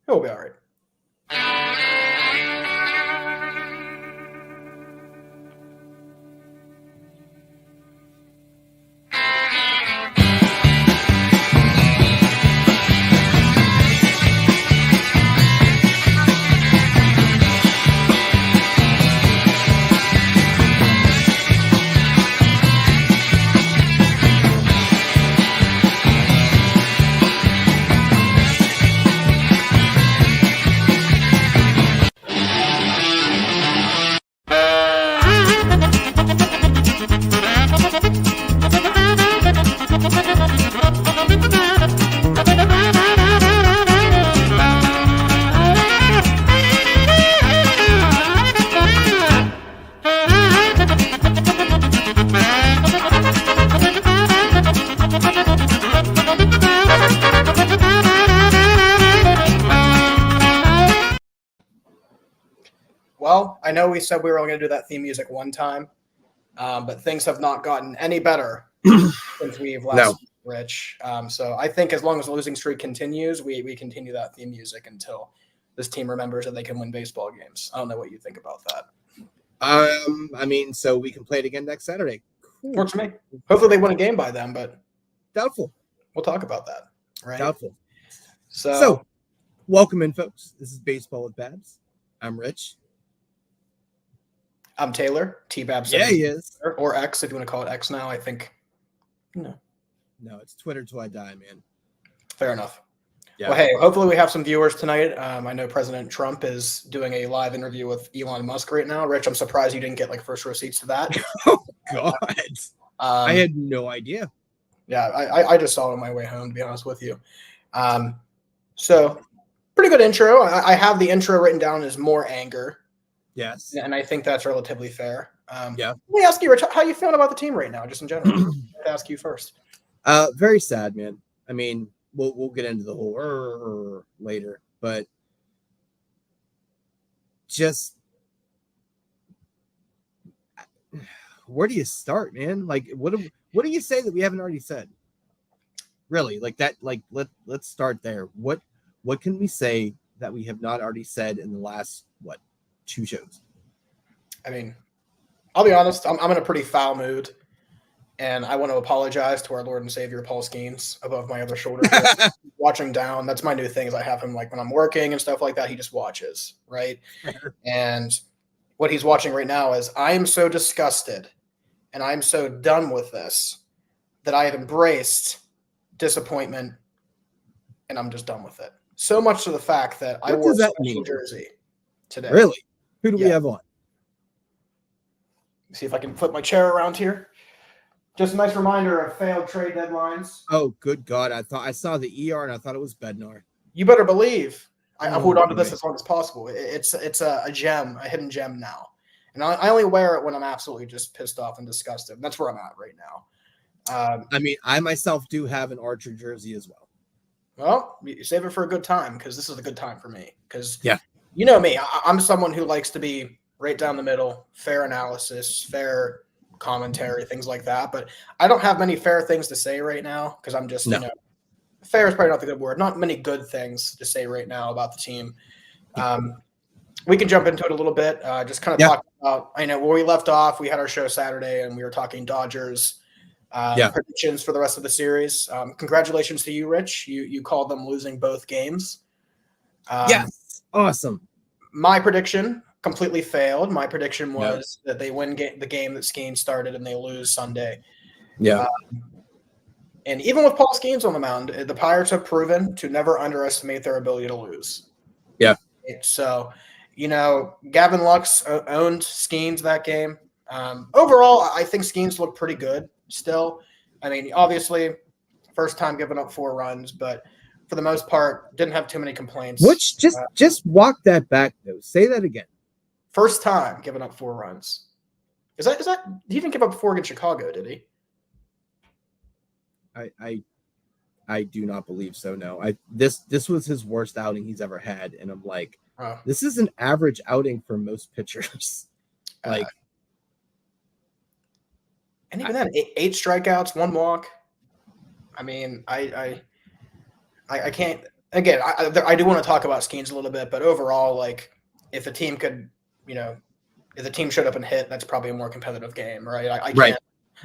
He'll be all right. Well, I know we said we were only going to do that theme music one time, but things have not gotten any better since we've last Rich. So I think as long as the losing streak continues, we continue that theme music until this team remembers that they can win baseball games. I don't know what you think about that. I mean, so we can play it again next Saturday. Cool. Works for me. Hopefully they win a game by then, but doubtful. We'll talk about that. Right? Doubtful. So welcome in, folks. This is Baseball with Babs. I'm Rich. I'm Taylor. T-Babs. Yeah, he is. Or X, if you want to call it X now, I think. No, it's Twitter till I die, man. Fair enough. Yeah. Well, hey, hopefully we have some viewers tonight. I know President Trump is doing a live interview with Elon Musk right now. Rich, I'm surprised you didn't get first row seats to that. Oh, God. I had no idea. Yeah, I just saw it on my way home, to be honest with you. So pretty good intro. I have the intro written down as more anger. Yes. And I think that's relatively fair. Yeah. Let me ask you, Rich, how you feeling about the team right now, just in general? I'll ask you first. Very sad, man. I mean, we'll get into the whole later, but just where do you start, man? Like, what do you say that we haven't already said? Really, like that. Like, let's start there. What can we say that we have not already said in the last 2 shows? I mean, I'll be honest. I'm in a pretty foul mood, and I want to apologize to our Lord and Savior Paul Skeens above my other shoulder. Watching down. That's my new thing. Is I have him when I'm working and stuff like that. He just watches, right? And what he's watching right now is I am so disgusted, and I'm so done with this that I have embraced disappointment, and I'm just done with it. So much to the fact that I wore a special jersey today. Really? Who do we have on? See if I can flip my chair around here. Just a nice reminder of failed trade deadlines. Oh, good God. I saw the ER and I thought it was Bednar. You better believe I hold on to this as long as possible. It's a gem, a hidden gem now. And I only wear it when I'm absolutely just pissed off and disgusted. And that's where I'm at right now. I mean, I myself do have an Archer jersey as well. Well, you save it for a good time, because this is a good time for me. Because you know me, I'm someone who likes to be right down the middle, fair analysis, fair commentary, things like that. But I don't have many fair things to say right now, because I'm just, fair is probably not the good word. Not many good things to say right now about the team. We can jump into it a little bit. Just kind of talk about, I know where we left off. We had our show Saturday, and we were talking Dodgers predictions for the rest of the series. Congratulations to you, Rich. You called them losing both games. Yes. Awesome. My prediction completely failed. My prediction was that they win the game that Skeens started and they lose Sunday. Yeah. And even with Paul Skeens on the mound, the Pirates have proven to never underestimate their ability to lose. Yeah. So, Gavin Lux owned Skeens that game. Overall, I think Skeens looked pretty good still. I mean, obviously, first time giving up 4 runs, but for the most part, didn't have too many complaints. Which just walk that back though. Say that again. First time giving up 4 runs. Is that he didn't give up 4 against Chicago, did he? I do not believe so. No. This was his worst outing he's ever had, and I'm like, this is an average outing for most pitchers. And even then, 8 strikeouts, 1 walk. I mean, I can't. again, I do want to talk about Skeens a little bit, but overall, like if the team could, you know, if the team showed up and hit, that's probably a more competitive game, right?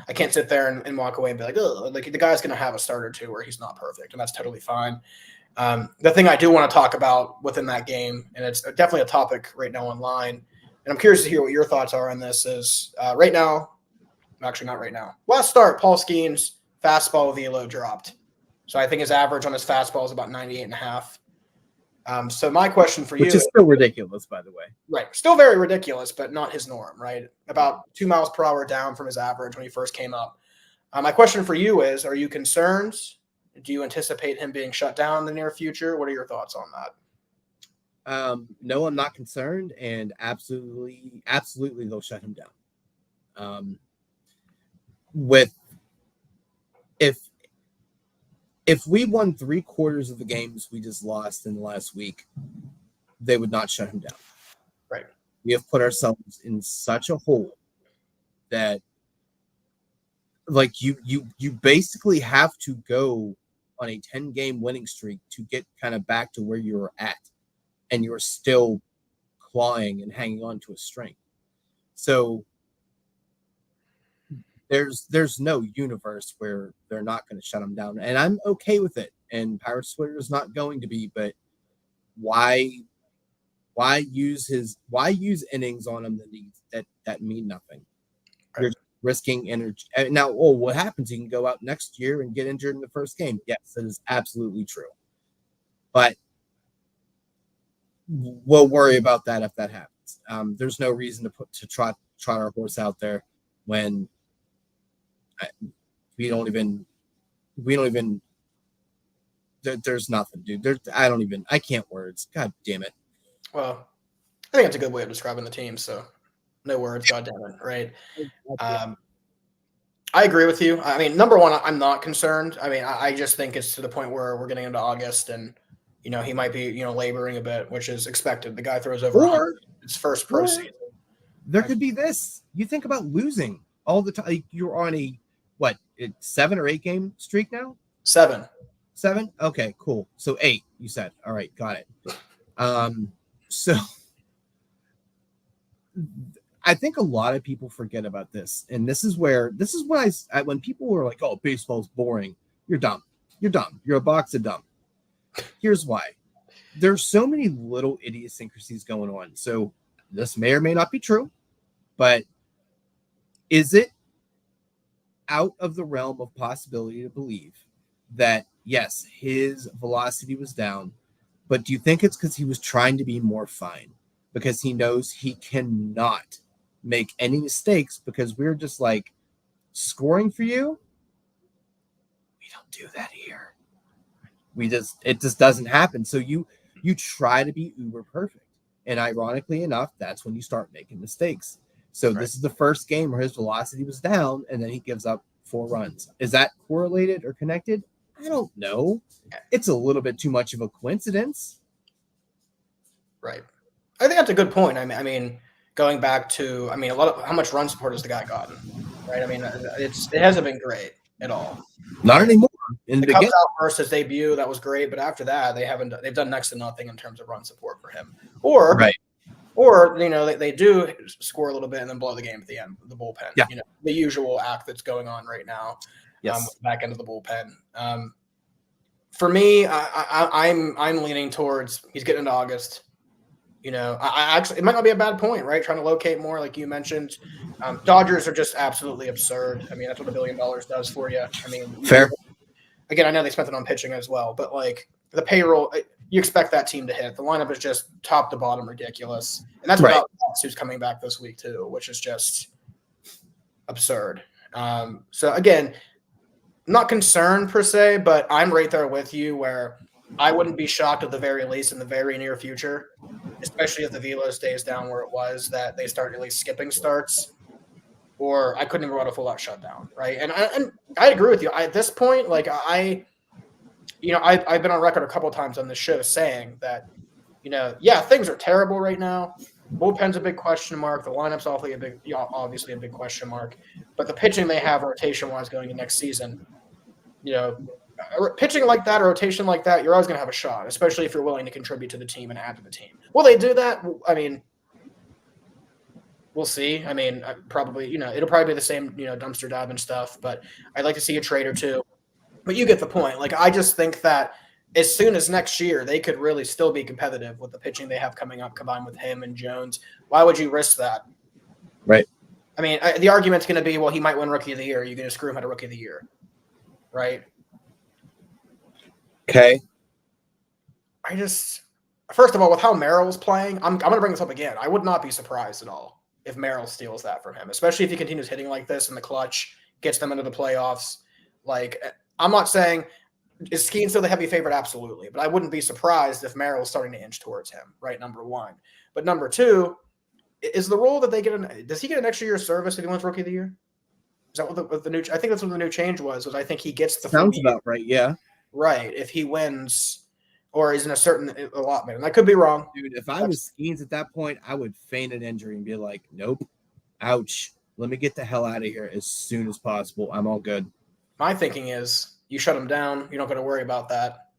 I can't sit there and walk away and be like, oh, like the guy's going to have a start or two where he's not perfect, and that's totally fine. The thing I do want to talk about within that game, and it's definitely a topic right now online, and I'm curious to hear what your thoughts are on this, is right now, actually not right now, last start, Paul Skeens' fastball velo dropped. So I think his average on his fastball is about 98.5. So my question for you, which is still ridiculous, by the way. Right. Still very ridiculous, but not his norm, right? About 2 miles per hour down from his average when he first came up. My question for you is, are you concerned? Do you anticipate him being shut down in the near future? What are your thoughts on that? No, I'm not concerned, and absolutely they'll shut him down. If we won 3/4 of the games we just lost in the last week, they would not shut him down. Right. We have put ourselves in such a hole that, like, you basically have to go on a 10-game winning streak to get kind of back to where you were at, and you're still clawing and hanging on to a string. So there's no universe where they're not going to shut him down, and I'm okay with it. And Pirates Twitter is not going to be, but why use innings on him that mean nothing? Right. You're risking energy. Now, what happens? He can go out next year and get injured in the first game. Yes, that is absolutely true. But we'll worry about that if that happens. There's no reason to trot our horse out there when we don't even. There's nothing, dude. I can't words. God damn it. Well, I think that's a good way of describing the team. So, no words. God damn it. Right. I agree with you. I mean, number one, I'm not concerned. I mean, I just think it's to the point where we're getting into August, and he might be laboring a bit, which is expected. The guy throws over his first pro season. There could be this. You think about losing all the time. Like, you're on a 7 or 8 game streak now? 7. Okay, cool. So 8, you said. All right, got it. So I think a lot of people forget about this, and this is when when people were like, "Oh, baseball's boring," you're dumb. You're a box of dumb. Here's why: there's so many little idiosyncrasies going on. So this may or may not be true, but is it out of the realm of possibility to believe that yes, his velocity was down, but do you think it's because he was trying to be more fine, because he knows he cannot make any mistakes, because we're just like scoring for you? We don't do that here. It just doesn't happen. So you try to be uber perfect, and ironically enough, that's when you start making mistakes. So This is the first game where his velocity was down, and then he gives up 4 runs. Is that correlated or connected? I don't know. It's a little bit too much of a coincidence. Right. I think that's a good point. I mean, going back to, a lot of how much run support has the guy gotten? Right. I mean, it hasn't been great at all. Not anymore. In the Cubs out first, his debut, that was great, but after that, they've done next to nothing in terms of run support for him. Or they do score a little bit and then blow the game at the end, the bullpen. Yeah. The usual act that's going on right now. Yes. With the back end of the bullpen. For me, I'm leaning towards he's getting into August. I actually, it might not be a bad point, right? Trying to locate more, like you mentioned. Dodgers are just absolutely absurd. I mean, that's what $1 billion does for you. I mean, fair. Again, I know they spent it on pitching as well, but like the payroll, you expect that team to hit. The lineup is just top to bottom ridiculous, and that's without Fox, who's coming back this week too, which is just absurd. So again, not concerned per se, but I'm right there with you where I wouldn't be shocked at the very least in the very near future, especially if the velo stays down where it was, that they start at least skipping starts, or I couldn't even run a full out shutdown. Right. And I agree with you. At this point, like I've been on record a couple of times on this show saying that, things are terrible right now. Bullpen's a big question mark. The lineup's obviously a big question mark. But the pitching they have rotation-wise going into next season, pitching like that, a rotation like that, you're always going to have a shot, especially if you're willing to contribute to the team and add to the team. Will they do that? I mean, we'll see. I mean, probably, it'll probably be the same, dumpster dive and stuff, but I'd like to see a trade or two. But you get the point. Like, I just think that as soon as next year, they could really still be competitive with the pitching they have coming up, combined with him and Jones. Why would you risk that? Right. I mean, the argument's going to be, well, he might win Rookie of the Year. You're going to screw him at a Rookie of the Year, right? Okay. First of all, with how Merrill's playing, I'm going to bring this up again. I would not be surprised at all if Merrill steals that from him, especially if he continues hitting like this in the clutch, gets them into the playoffs. Like, I'm not saying is Skeen still the heavy favorite? Absolutely. But I wouldn't be surprised if Merrill's starting to inch towards him, right? Number one. But number two, is the role that they get does he get an extra year of service if he wins Rookie of the Year? Is that what the new? I think that's what the new change was I think he gets the sounds about right. Yeah. Right. If he wins or is in a certain allotment. And I could be wrong. Dude, if I was Skeens at that point, I would feign an injury and be like, nope, ouch. Let me get the hell out of here as soon as possible. I'm all good. My thinking is you shut him down. You don't got to worry about that.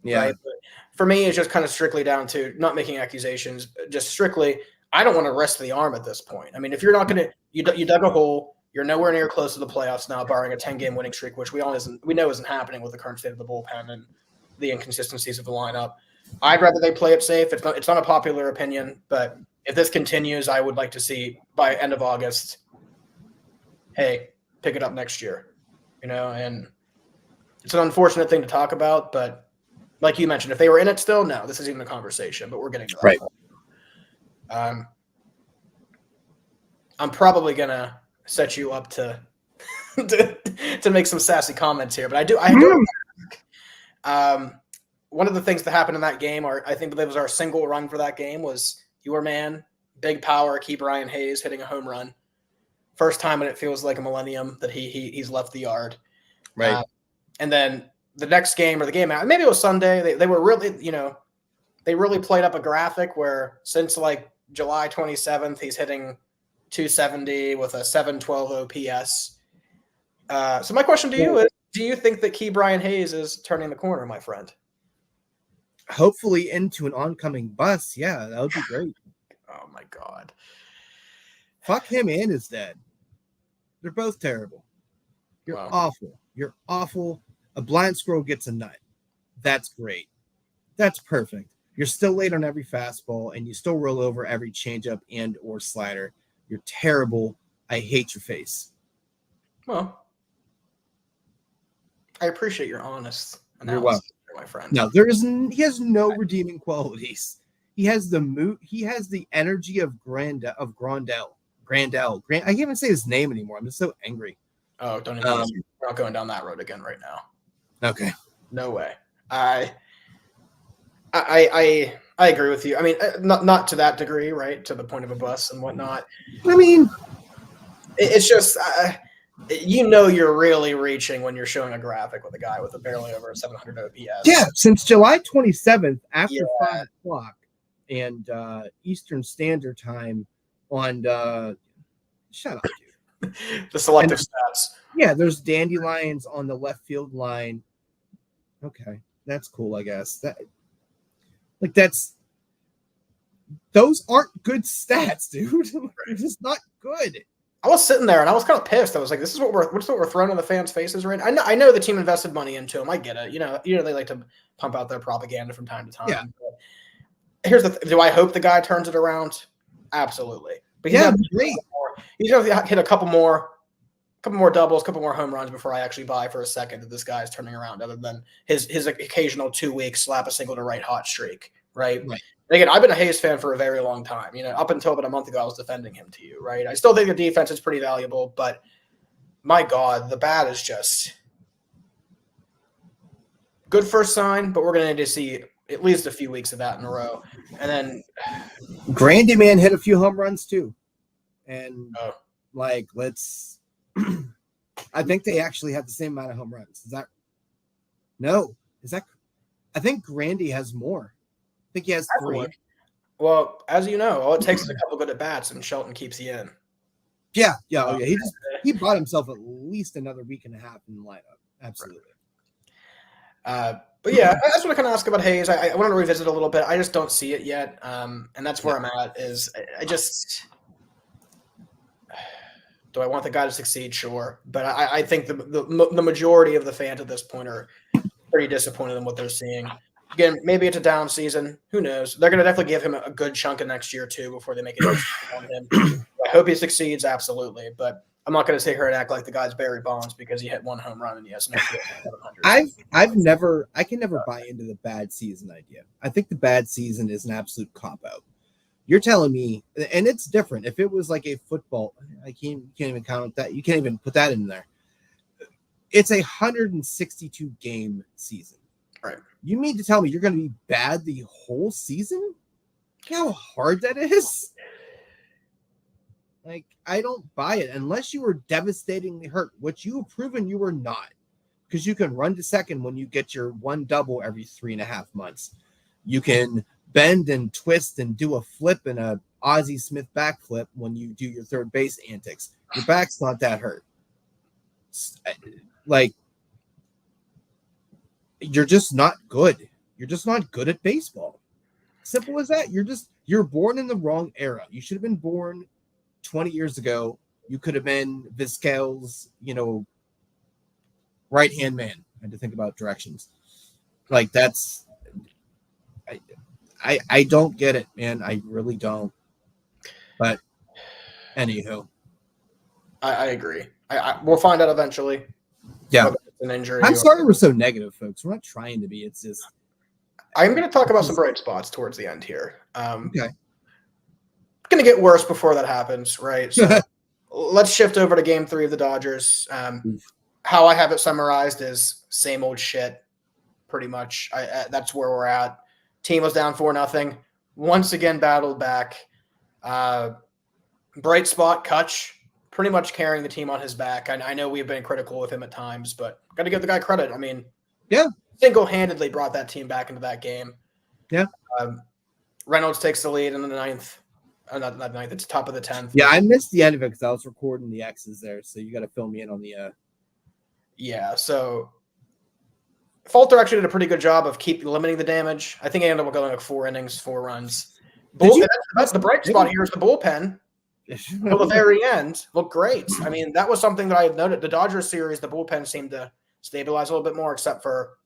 Yeah. Right? But for me, it's just kind of strictly down to not making accusations, just strictly, I don't want to rest the arm at this point. I mean, if you're not going to, you dug a hole, you're nowhere near close to the playoffs now, barring a 10-game winning streak, which we know isn't happening with the current state of the bullpen and the inconsistencies of the lineup. I'd rather they play it safe. It's not a popular opinion, but if this continues, I would like to see by end of August, hey, pick it up next year. And it's an unfortunate thing to talk about, but like you mentioned, if they were in it still, no, this isn't even a conversation, but we're getting to that right. point. I'm probably going to set you up to make some sassy comments here, but I do one of the things that happened in that game, or I think that was our single run for that game, was your man, big power, Ke'Bryan Hayes hitting a home run. First time in it feels like a millennium that he's left the yard. Right. And then the next game or the game out, maybe it was Sunday, they were really, they really played up a graphic where since like July 27th, he's hitting 270 with a 712 OPS. So my question to you is, do you think that Ke'Bryan Hayes is turning the corner, my friend? Hopefully into an oncoming bus. Yeah, that would be great. Oh, my God. Fuck him and his dad. They're both terrible. You're awful. You're awful. A blind squirrel gets a nut. That's great. That's perfect. You're still late on every fastball, and you still roll over every changeup and or slider. You're terrible. I hate your face. Well, I appreciate your honest analysis. You're welcome, my friend. No, he has no redeeming qualities. He has the energy of Grandel. I can't even say his name anymore. I'm just so angry. Oh, don't even. We're not going down that road again right now. Okay. No way. I agree with you. I mean, not to that degree, right? To the point of a bus and whatnot. I mean, it's just you're really reaching when you're showing a graphic with a guy with a barely over 700 OPS. Yeah, since July 27th, after 5 o'clock and Eastern Standard Time on shut up, dude. The selective stats. Yeah, there's dandelions on the left field line. Okay, that's cool, I guess. Those aren't good stats, dude. They're just not good. I was sitting there and I was kind of pissed. I was like, "This is what we're throwing in the fans' faces right now." I know the team invested money into him. I get it. They like to pump out their propaganda from time to time. Yeah. But here's do I hope the guy turns it around? Absolutely. But he's going to hit a couple more doubles, a couple more home runs before I actually buy for a second that this guy is turning around, other than his occasional 2 weeks slap a single to right hot streak, right? Right. Again, I've been a Hayes fan for a very long time. Up until about a month ago, I was defending him to you, right? I still think the defense is pretty valuable, but my God, the bat is just good first sign, but we're going to need to see at least a few weeks of that in a row. And then Grandy Man hit a few home runs too. And let's I think they actually have the same amount of home runs. I think Grandy has more. I think he has 3. Well, as you know, all it takes is a couple good at bats and Shelton keeps you in. Yeah. He bought himself at least another week and a half in the lineup. Absolutely. But yeah, I just want to kind of ask about Hayes. I wanted to revisit a little bit. I just don't see it yet, and that's where I'm at. Is I just do I want the guy to succeed? Sure, but I think the majority of the fans at this point are pretty disappointed in what they're seeing. Again, maybe it's a down season. Who knows? They're going to definitely give him a good chunk of next year too before they make a decision on him. I hope he succeeds, absolutely, but I'm not going to sit here and act like the guy's Barry Bonds because he hit one home run and he has no 700. I can never buy into the bad season idea. I think the bad season is an absolute cop out. You're telling me, and it's different. If it was like a football, you can't even count that. You can't even put that in there. It's a 162 game season. Right. You mean to tell me you're going to be bad the whole season? You know how hard that is? Like, I don't buy it unless you were devastatingly hurt, which you have proven you were not, because you can run to second when you get your one double every 3.5 months. You can bend and twist and do a flip and a Ozzie Smith backflip when you do your third base antics. Your back's not that hurt. Like, you're just not good. You're just not good at baseball. Simple as that. You're born in the wrong era. You should have been born 20 years ago. You could have been Vizquel's, right-hand man. I had to think about directions. Like, that's I don't get it, man. I really don't. But anywho. I agree. We'll find out eventually. Yeah. An injury. I'm sorry we're so negative, folks. We're not trying to be. It's just I'm going to talk about some bright spots towards the end here. Okay. It's going to get worse before that happens, right? So let's shift over to Game 3 of the Dodgers. How I have it summarized is same old shit, pretty much. That's where we're at. Team was down 4-0. Once again, battled back. Bright spot, Kutch, pretty much carrying the team on his back. I know we've been critical of him at times, but got to give the guy credit. I mean, yeah, single-handedly brought that team back into that game. Yeah. Reynolds takes the lead in the ninth. Not ninth. It's top of the 10th. Yeah, I missed the end of it because I was recording the X's there, so you got to fill me in on the. Yeah. So Falter actually did a pretty good job of limiting the damage. I think he ended up going like 4 innings, 4 runs. That's the bright spot here is the bullpen. Till the very end, looked great. I mean, that was something that I had noted. The Dodgers series, the bullpen seemed to stabilize a little bit more, except for,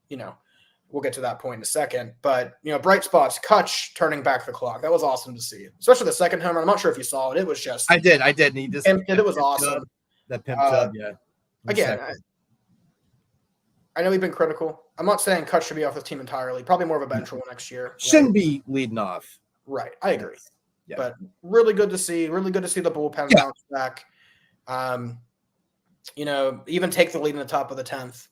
we'll get to that point in a second. But, bright spots, Kutch turning back the clock. That was awesome to see, especially the second home run. I'm not sure if you saw it. It was just. I did. And he just. It was awesome. That pimp job, yeah. Again, I know we've been critical. I'm not saying Kutch should be off the team entirely. Probably more of a bench role next year. Shouldn't be leading off. Right. I agree. Yeah. But really good to see. Really good to see the bullpen bounce back. Even take the lead in the top of the 10th.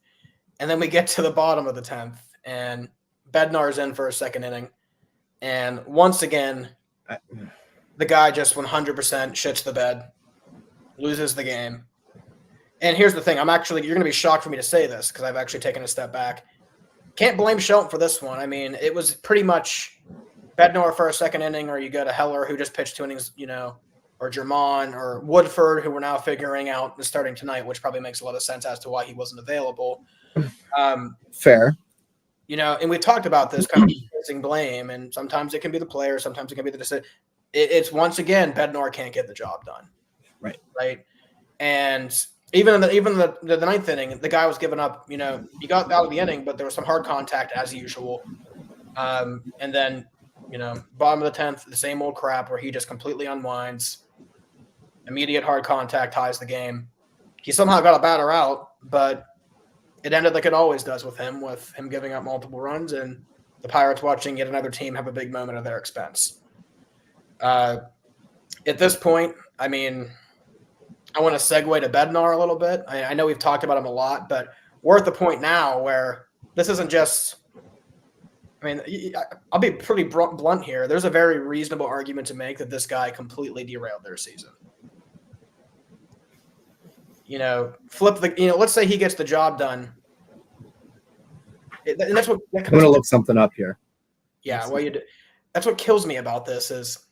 And then we get to the bottom of the 10th, and Bednar's in for a second inning. And once again, the guy just 100% shits the bed, loses the game. And here's the thing. you're going to be shocked for me to say this because I've actually taken a step back. Can't blame Shelton for this one. I mean, it was pretty much Bednar for a second inning, or you go to Heller, who just pitched 2 innings, or Germán, or Woodford, who we're now figuring out is starting tonight, which probably makes a lot of sense as to why he wasn't available. Fair. And we talked about this kind of placing blame, and sometimes it can be the player, sometimes it can be the decision. It's once again, Bednar can't get the job done. Right. And even in the ninth inning, the guy was giving up. He got out of the inning, but there was some hard contact as usual. And then, bottom of the 10th, the same old crap where he just completely unwinds. Immediate hard contact ties the game. He somehow got a batter out, but it ended like it always does with him giving up multiple runs and the Pirates watching yet another team have a big moment at their expense. At this point, I mean, I want to segue to Bednar a little bit. I know we've talked about him a lot, but we're at the point now where this isn't just – I mean, I'll be pretty blunt here. There's a very reasonable argument to make that this guy completely derailed their season. Let's say he gets the job done. And that's what – I'm going to look something up here. Yeah, that's what kills me about this is,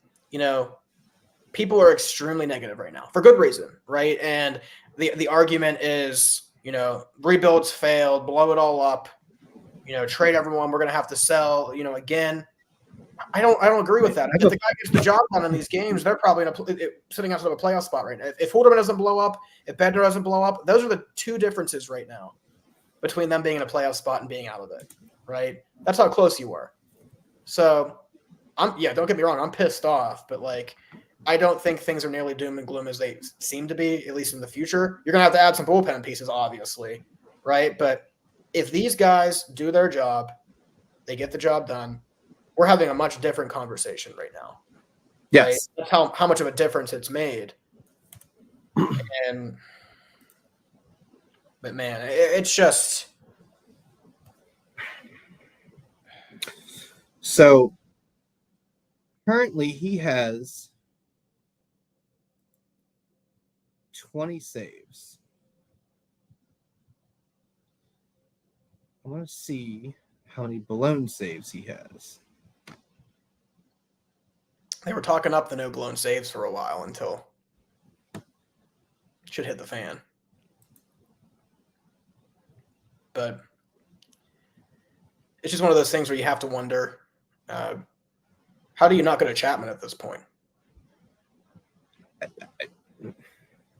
people are extremely negative right now for good reason, right? And the argument is, rebuilds failed, blow it all up. trade everyone. We're going to have to sell, again. I don't agree with that. If the guy gets the job done in these games, they're probably sitting outside of a playoff spot right now. If Holderman doesn't blow up, if Bednar doesn't blow up, those are the two differences right now between them being in a playoff spot and being out of it, right? That's how close you were. So, don't get me wrong, I'm pissed off, but I don't think things are nearly doom and gloom as they seem to be, at least in the future. You're going to have to add some bullpen pieces, obviously, right? But if these guys do their job, they get the job done, we're having a much different conversation right now. Yes. Right? That's how much of a difference it's made. But man, it's just. So currently he has 20 saves. I want to see how many blown saves he has. They were talking up the no blown saves for a while until it should hit the fan. But it's just one of those things where you have to wonder, how do you not go to Chapman at this point?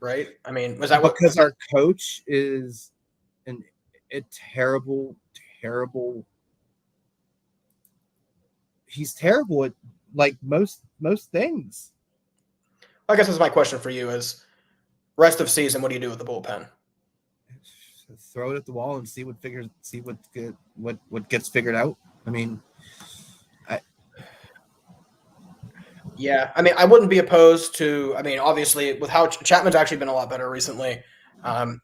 Right? I mean, was that because our coach is a terrible, terrible. He's terrible at most things. I guess that's my question for you: is rest of season, what do you do with the bullpen? Throw it at the wall and see what gets figured out. I mean, I wouldn't be opposed to. I mean, obviously, with how Chapman's actually been a lot better recently,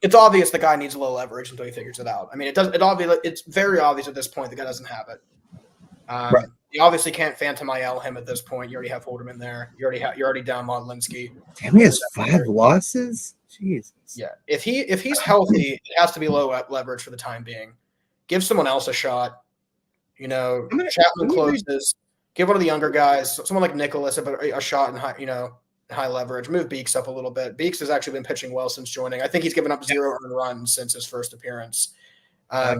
it's obvious the guy needs a little leverage until he figures it out. I mean, it's very obvious at this point the guy doesn't have it. Right. You obviously can't Phantom IL him at this point. You already have Holderman there. You're already down Modlinski. Damn, he has 5 losses. Jesus. Yeah, if he's healthy, it has to be low leverage for the time being. Give someone else a shot. Chapman closes. Give one of the younger guys, someone like Nicholas, a shot in high leverage. Move Beeks up a little bit. Beeks has actually been pitching well since joining. I think he's given up 0 earned runs since his first appearance. Plop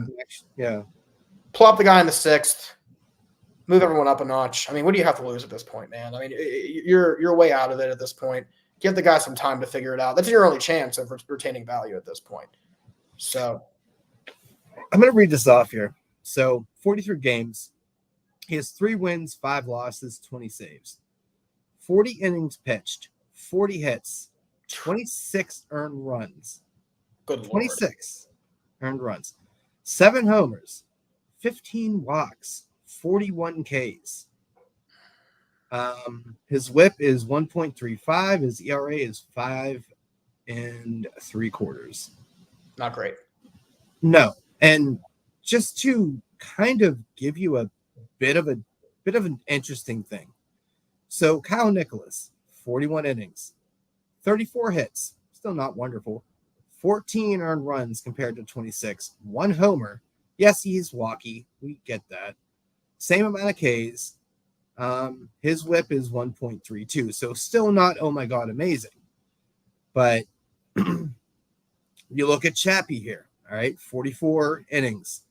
the guy in the 6th. Move everyone up a notch. I mean, what do you have to lose at this point, man? I mean, you're way out of it at this point. Give the guy some time to figure it out. That's your only chance of retaining value at this point. So I'm going to read this off here. So 43 games. He has 3 wins, 5 losses, 20 saves. 40 innings pitched, 40 hits, 26 earned runs. Good Lord. 26 earned runs. 7 homers, 15 walks, 41 Ks. His WHIP is 1.35. His ERA is 5 3/4. Not great. No, and just to kind of give you a bit of an interesting thing. So Kyle Nicholas, 41 innings, 34 hits, still not wonderful. 14 earned runs compared to 26. 1 homer. Yes, he's walky. We get that. Same amount of Ks. His WHIP is 1.32. So still not, oh my God, amazing. But you look at Chappie here. All right. 44 innings,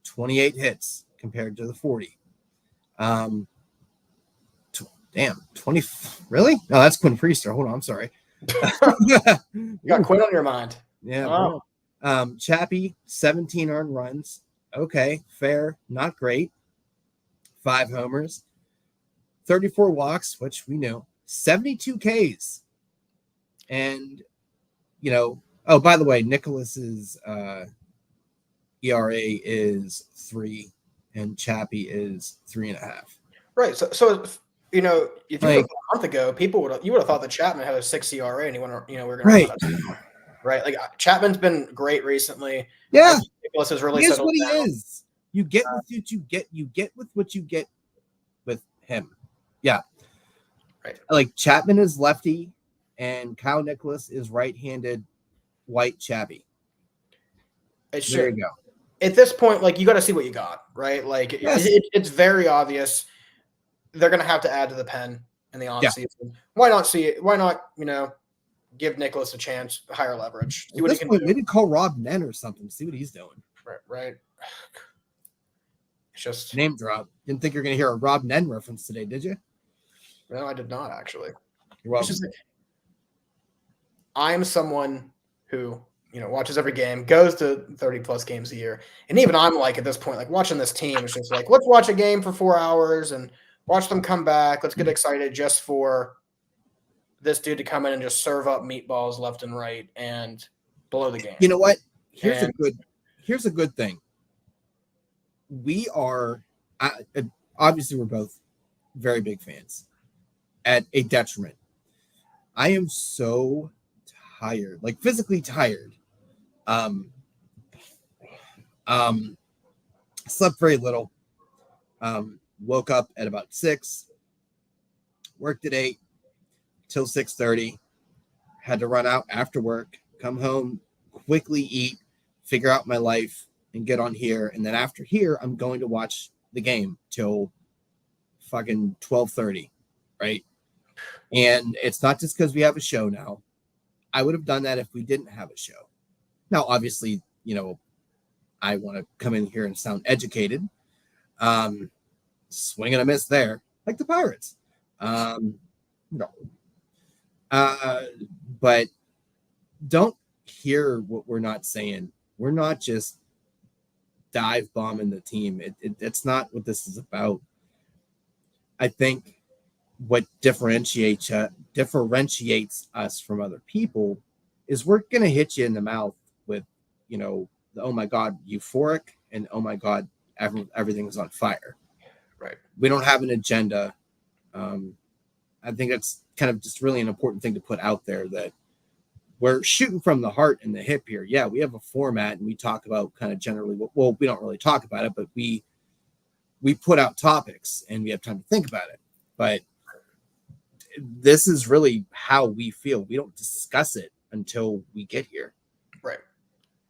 28 hits compared to the 40. 20. Really? No, that's Quinn Priester. Hold on. I'm sorry. You got Quinn on your mind. Yeah. Wow. Chappie, 17 earned runs. Okay. Fair. Not great. 5 homers. 34 walks, which we know. 72 Ks. And, oh, by the way, Nicholas's ERA is 3 and Chappie is 3.5. Right. So if you a month ago, you would have thought that Chapman had a 6 ERA and we're going right. Right. Like Chapman's been great recently. Yeah. Nicholas has really settled what down. He is. You get what you get. You get with what you get with him. Yeah. Right. Like Chapman is lefty and Kyle Nicholas is right-handed white Chappie. There you go. At this point, you got to see what you got, right? Yes. It's very obvious they're going to have to add to the pen in the offseason. Yeah. Why not see it? Why not, give Nicholas a chance, higher leverage. See what he can do. Maybe call Rob Nen or something. See what he's doing. Right. It's just Name drop. Didn't think you're going to hear a Rob Nen reference today, did you? no, I did not actually. You're welcome. It's just like, I'm someone who, watches every game, goes to 30 plus games a year. And even I'm like, at this point, like watching this team is just like, let's watch a game for 4 hours and watch them come back. Let's get excited just for this dude to come in and just serve up meatballs left and right and blow the game. You know what? Here's a good thing. We are obviously we're both very big fans at a detriment. I am so tired, like physically tired. Slept very little. Woke up at about 6, worked at 8 till 6:30. Had to run out after work, come home, quickly eat, figure out my life, and get on here. And then after here, I'm going to watch the game till fucking 12:30, right? And it's not just because we have a show now. I would have done that if we didn't have a show. Now, obviously, I want to come in here and sound educated. Swing and a miss there, like the Pirates. No. But don't hear what we're not saying. We're not just dive bombing the team. It's not what this is about. I think what differentiates us from other people is we're going to hit you in the mouth with, the oh my God, euphoric and oh my God, everything's on fire. Right. We don't have an agenda. I think that's kind of just really an important thing to put out there, that we're shooting from the heart and the hip here. Yeah, we have a format and we talk about kind of generally, well, we don't really talk about it, but we put out topics and we have time to think about it. But this is really how we feel. We don't discuss it until we get here. Right.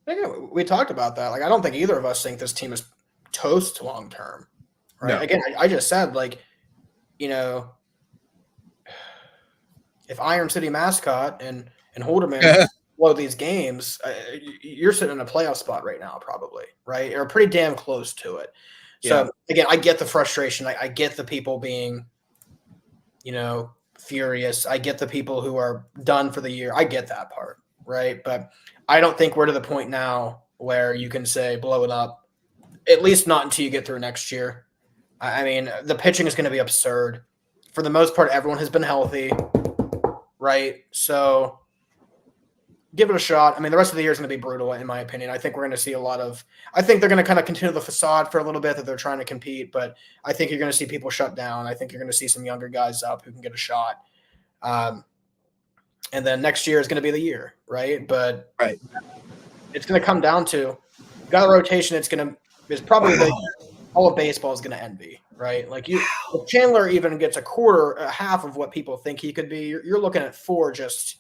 Again, we talked about that. Like, I don't think either of us think this team is toast long term. Right. No. Again, I just said, like, if Iron City mascot and Holderman blow these games, you're sitting in a playoff spot right now, probably, right? Or pretty damn close to it. Yeah. So again, I get the frustration. I get the people being, furious. I get the people who are done for the year. I get that part, right? But I don't think we're to the point now where you can say blow it up, at least not until you get through next year. I mean, the pitching is going to be absurd. For the most part, everyone has been healthy, right? So give it a shot. I mean, the rest of the year is going to be brutal, in my opinion. I think we're going to see I think they're going to kind of continue the facade for a little bit that they're trying to compete, but I think you're going to see people shut down. I think you're going to see some younger guys up who can get a shot. And then next year is going to be the year, right? But it's going to come down to got a rotation. Is probably all of baseball is going to envy, right? Like if Chandler even gets a half of what people think he could be, you're looking at 4 just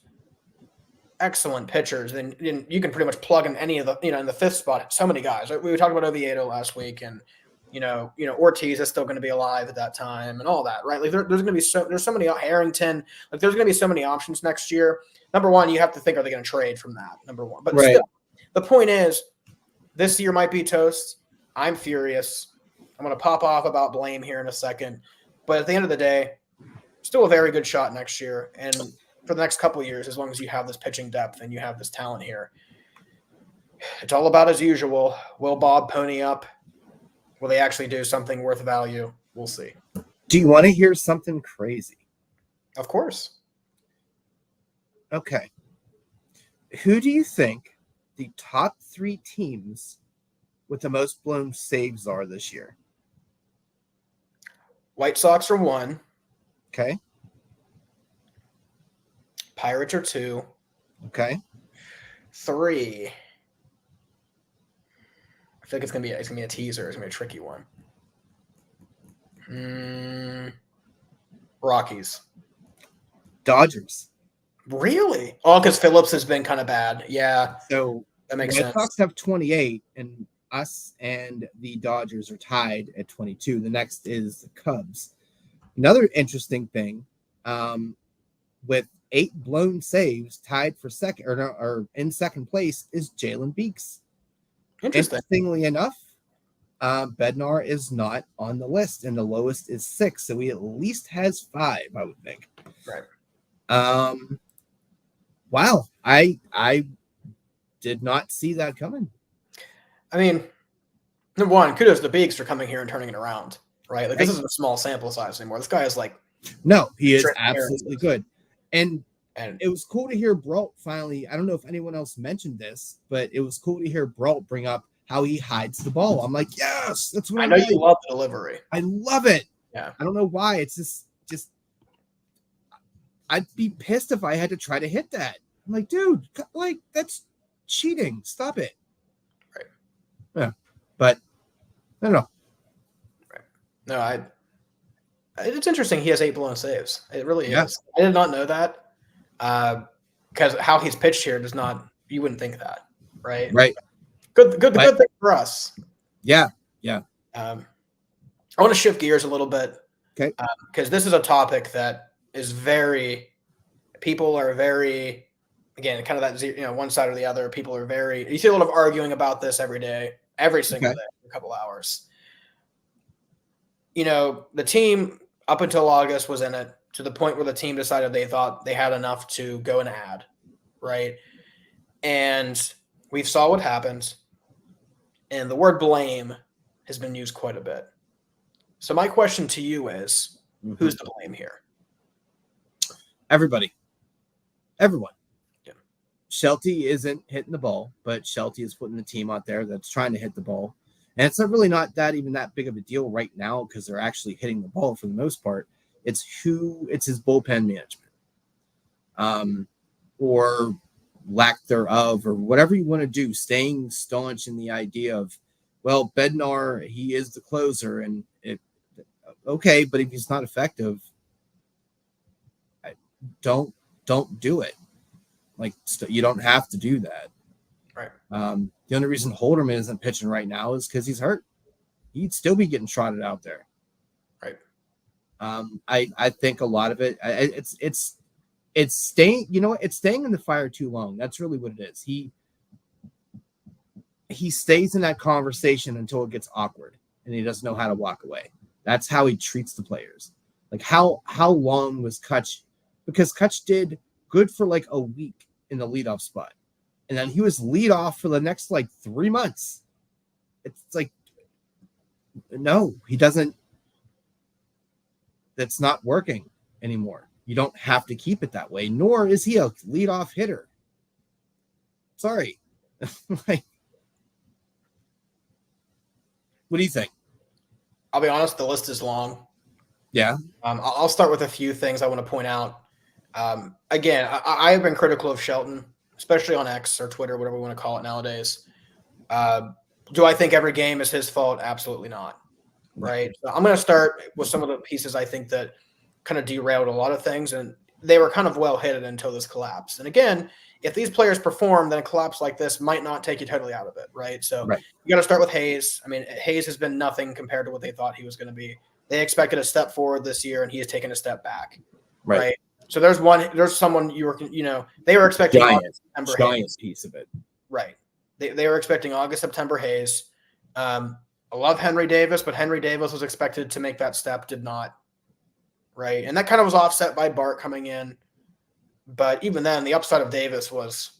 excellent pitchers. Then you can pretty much plug in any of the, in the 5th spot, so many guys. We talked about Oviedo last week, and Ortiz is still going to be alive at that time and all that, right? Like there's going to be there's so many Harrington, like there's going to be so many options next year. Number one, you have to think, are they going to trade from that? Number one, but still, the point is, this year might be toast. I'm furious. I'm going to pop off about blame here in a second, but at the end of the day, still a very good shot next year. And for the next couple of years, as long as you have this pitching depth and you have this talent here, it's all about as usual. Will Bob pony up? Will they actually do something worth value? We'll see. Do you want to hear something crazy? Of course. Okay. Who do you think the top 3 teams with the most blown saves are this year? White Sox are 1. Okay. Pirates are 2. Okay. 3. I feel like it's gonna be a teaser. It's gonna be a tricky one. Rockies. Dodgers. Really? Oh, because Phillips has been kind of bad. Yeah. So that makes sense. sense. The Sox have 28, and us and the Dodgers are tied at 22. The next is the Cubs. Another interesting thing, with 8 blown saves, tied for second or in second place, is Jalen Beeks. Interestingly enough, Bednar is not on the list, and the lowest is 6, so he at least has 5, I would think. Right. Wow, I did not see that coming. I mean, number one, kudos to Beeks for coming here and turning it around, right? Like, this Right. isn't a small sample size anymore. This guy is like, No, he is transparent. absolutely good. And and it was cool to hear Brault finally. I don't know if anyone else mentioned this, but it was cool to hear Brault bring up how he hides the ball. I'm like, yes, that's what I know you love the delivery. I love it. Yeah. I don't know why. It's just I'd be pissed if I had to try to hit that. I'm like, dude, like that's cheating. Stop it. Right. Yeah. But I don't know. Right. No, it's interesting. He has 8 blown saves. It really Yeah. is. I did not know that. Because how he's pitched here does not. You wouldn't think that, right? Right. Good thing for us. Yeah. Yeah. I want to shift gears a little bit. Okay. Because this is a topic that is people are very, again, kind of that, one side or the other. People are very, you see a lot of arguing about this every day, every single day, for a couple hours. The team up until August was in it to the point where the team decided they thought they had enough to go and add, right? And we saw what happened. And the word blame has been used quite a bit. So my question to you is, who's to blame here? Everybody. Everyone. Yeah. Shelty isn't hitting the ball, but Shelty is putting the team out there that's trying to hit the ball. And it's not really not even that big of a deal right now because they're actually hitting the ball for the most part. It's his bullpen management. Or lack thereof, or whatever you want to do, staying staunch in the idea of, well, Bednar, he is the closer, and okay, but if he's not effective, don't do it. Like, you don't have to do that. Right. The only reason Holderman isn't pitching right now is because he's hurt. He'd still be getting trotted out there. Right. I think a lot of it, it's staying. You know what? It's staying in the fire too long. That's really what it is. He stays in that conversation until it gets awkward, and he doesn't know how to walk away. That's how he treats the players. Like how long was Kutch? Because Kutch did good for like a week in the leadoff spot, and then he was leadoff for the next like 3 months. It's like, no, he doesn't. That's not working anymore. You don't have to keep it that way, nor is he a leadoff hitter. Sorry. Like, what do you think? I'll be honest, the list is long. Yeah. I'll start with a few things I want to point out. Again, I have been critical of Shelton, especially on X or Twitter, whatever we want to call it nowadays. Do I think every game is his fault? Absolutely not. Right. So I'm going to start with some of the pieces I think that kind of derailed a lot of things, and they were kind of well hidden until this collapse. And again, if these players perform, then a collapse like this might not take you totally out of it. Right. So you got to start with Hayes. I mean, Hayes has been nothing compared to what they thought he was going to be. They expected a step forward this year, and he has taken a step back. Right. So there's someone they were expecting giant piece of it. Right. They were expecting August, September Hayes. I love Henry Davis, but Henry Davis was expected to make that step, did not. Right. And that kind of was offset by Bart coming in. But even then, the upside of Davis was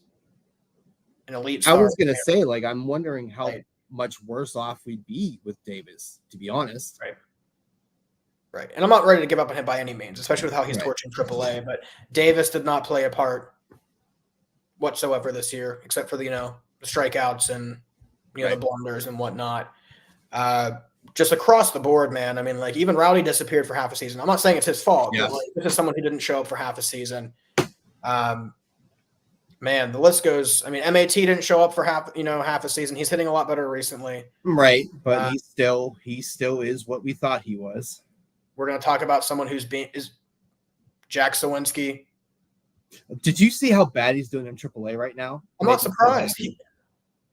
an elite star. I was going to say, like, I'm wondering how much worse off we'd be with Davis, to be honest. Right. Right. And I'm not ready to give up on him by any means, especially with how he's torching AAA. But Davis did not play a part whatsoever this year, except for the strikeouts and the blunders and whatnot. Just across the board, man. I mean, like, even Rowdy disappeared for half a season. I'm not saying it's his fault, but like, this is someone who didn't show up for half a season. Man, the list goes. I mean, MAT didn't show up for half a season. He's hitting a lot better recently. Right, but he still is what we thought he was. We're going to talk about someone is Jack Sawinski. Did you see how bad he's doing in AAA right now? I'm not surprised.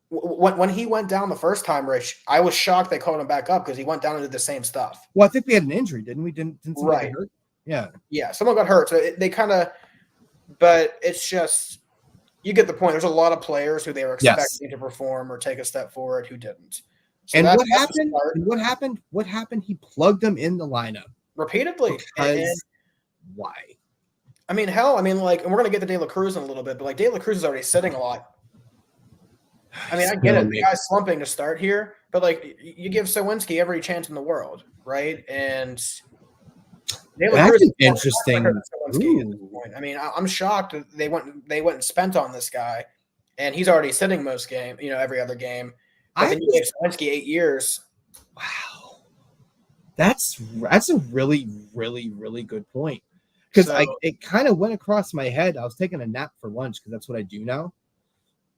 When he went down the first time, Rich, I was shocked they called him back up because he went down and did the same stuff. Well, I think we had an injury, didn't we? Didn't someone get hurt? Yeah. Yeah, someone got hurt. So they kind of – but it's just – you get the point. There's a lot of players who they were expecting to perform or take a step forward who didn't. So And that's what the happened? start. And what happened? What happened? He plugged him in the lineup. Repeatedly. Because why? I mean, hell, I mean, like, and we're going to get to De La Cruz in a little bit, but like De La Cruz is already sitting a lot. I mean, I get it. The guy's slumping to start here, but like, you give Sawinski every chance in the world, right? And De La Cruz That's is an interesting. Sawinski at this point. I mean, I'm shocked that they went and spent on this guy, and he's already sitting most game, every other game. But then you gave Sawinski 8 years. Wow, that's a really, really, really good point. Because it kind of went across my head. I was taking a nap for lunch because that's what I do now,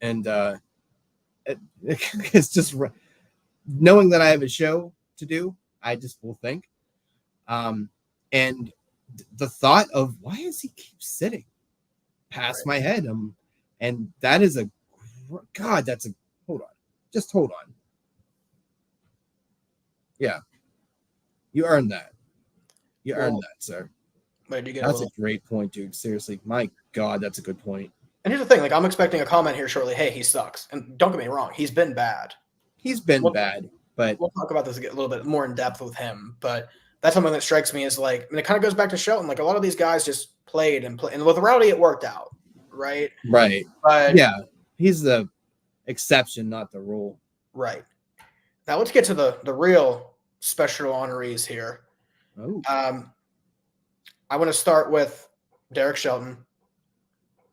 and it's just knowing that I have a show to do. I just will think, and the thought of why does he keep sitting past my head, and that is God. That's a hold on. Yeah, you earned that. You earned that, sir. That's a great point, dude. Seriously, my God, that's a good point. And here's the thing: like, I'm expecting a comment here shortly. Hey, he sucks. And don't get me wrong, he's been bad. But we'll talk about this a little bit more in depth with him. But that's something that strikes me as like, and it kind of goes back to Shelton. Like, a lot of these guys just played, and with Rowdy, it worked out, right? Right. But yeah, he's the exception, not the rule. Right. Now let's get to the real special honorees here. Oh. I want to start with Derek Shelton.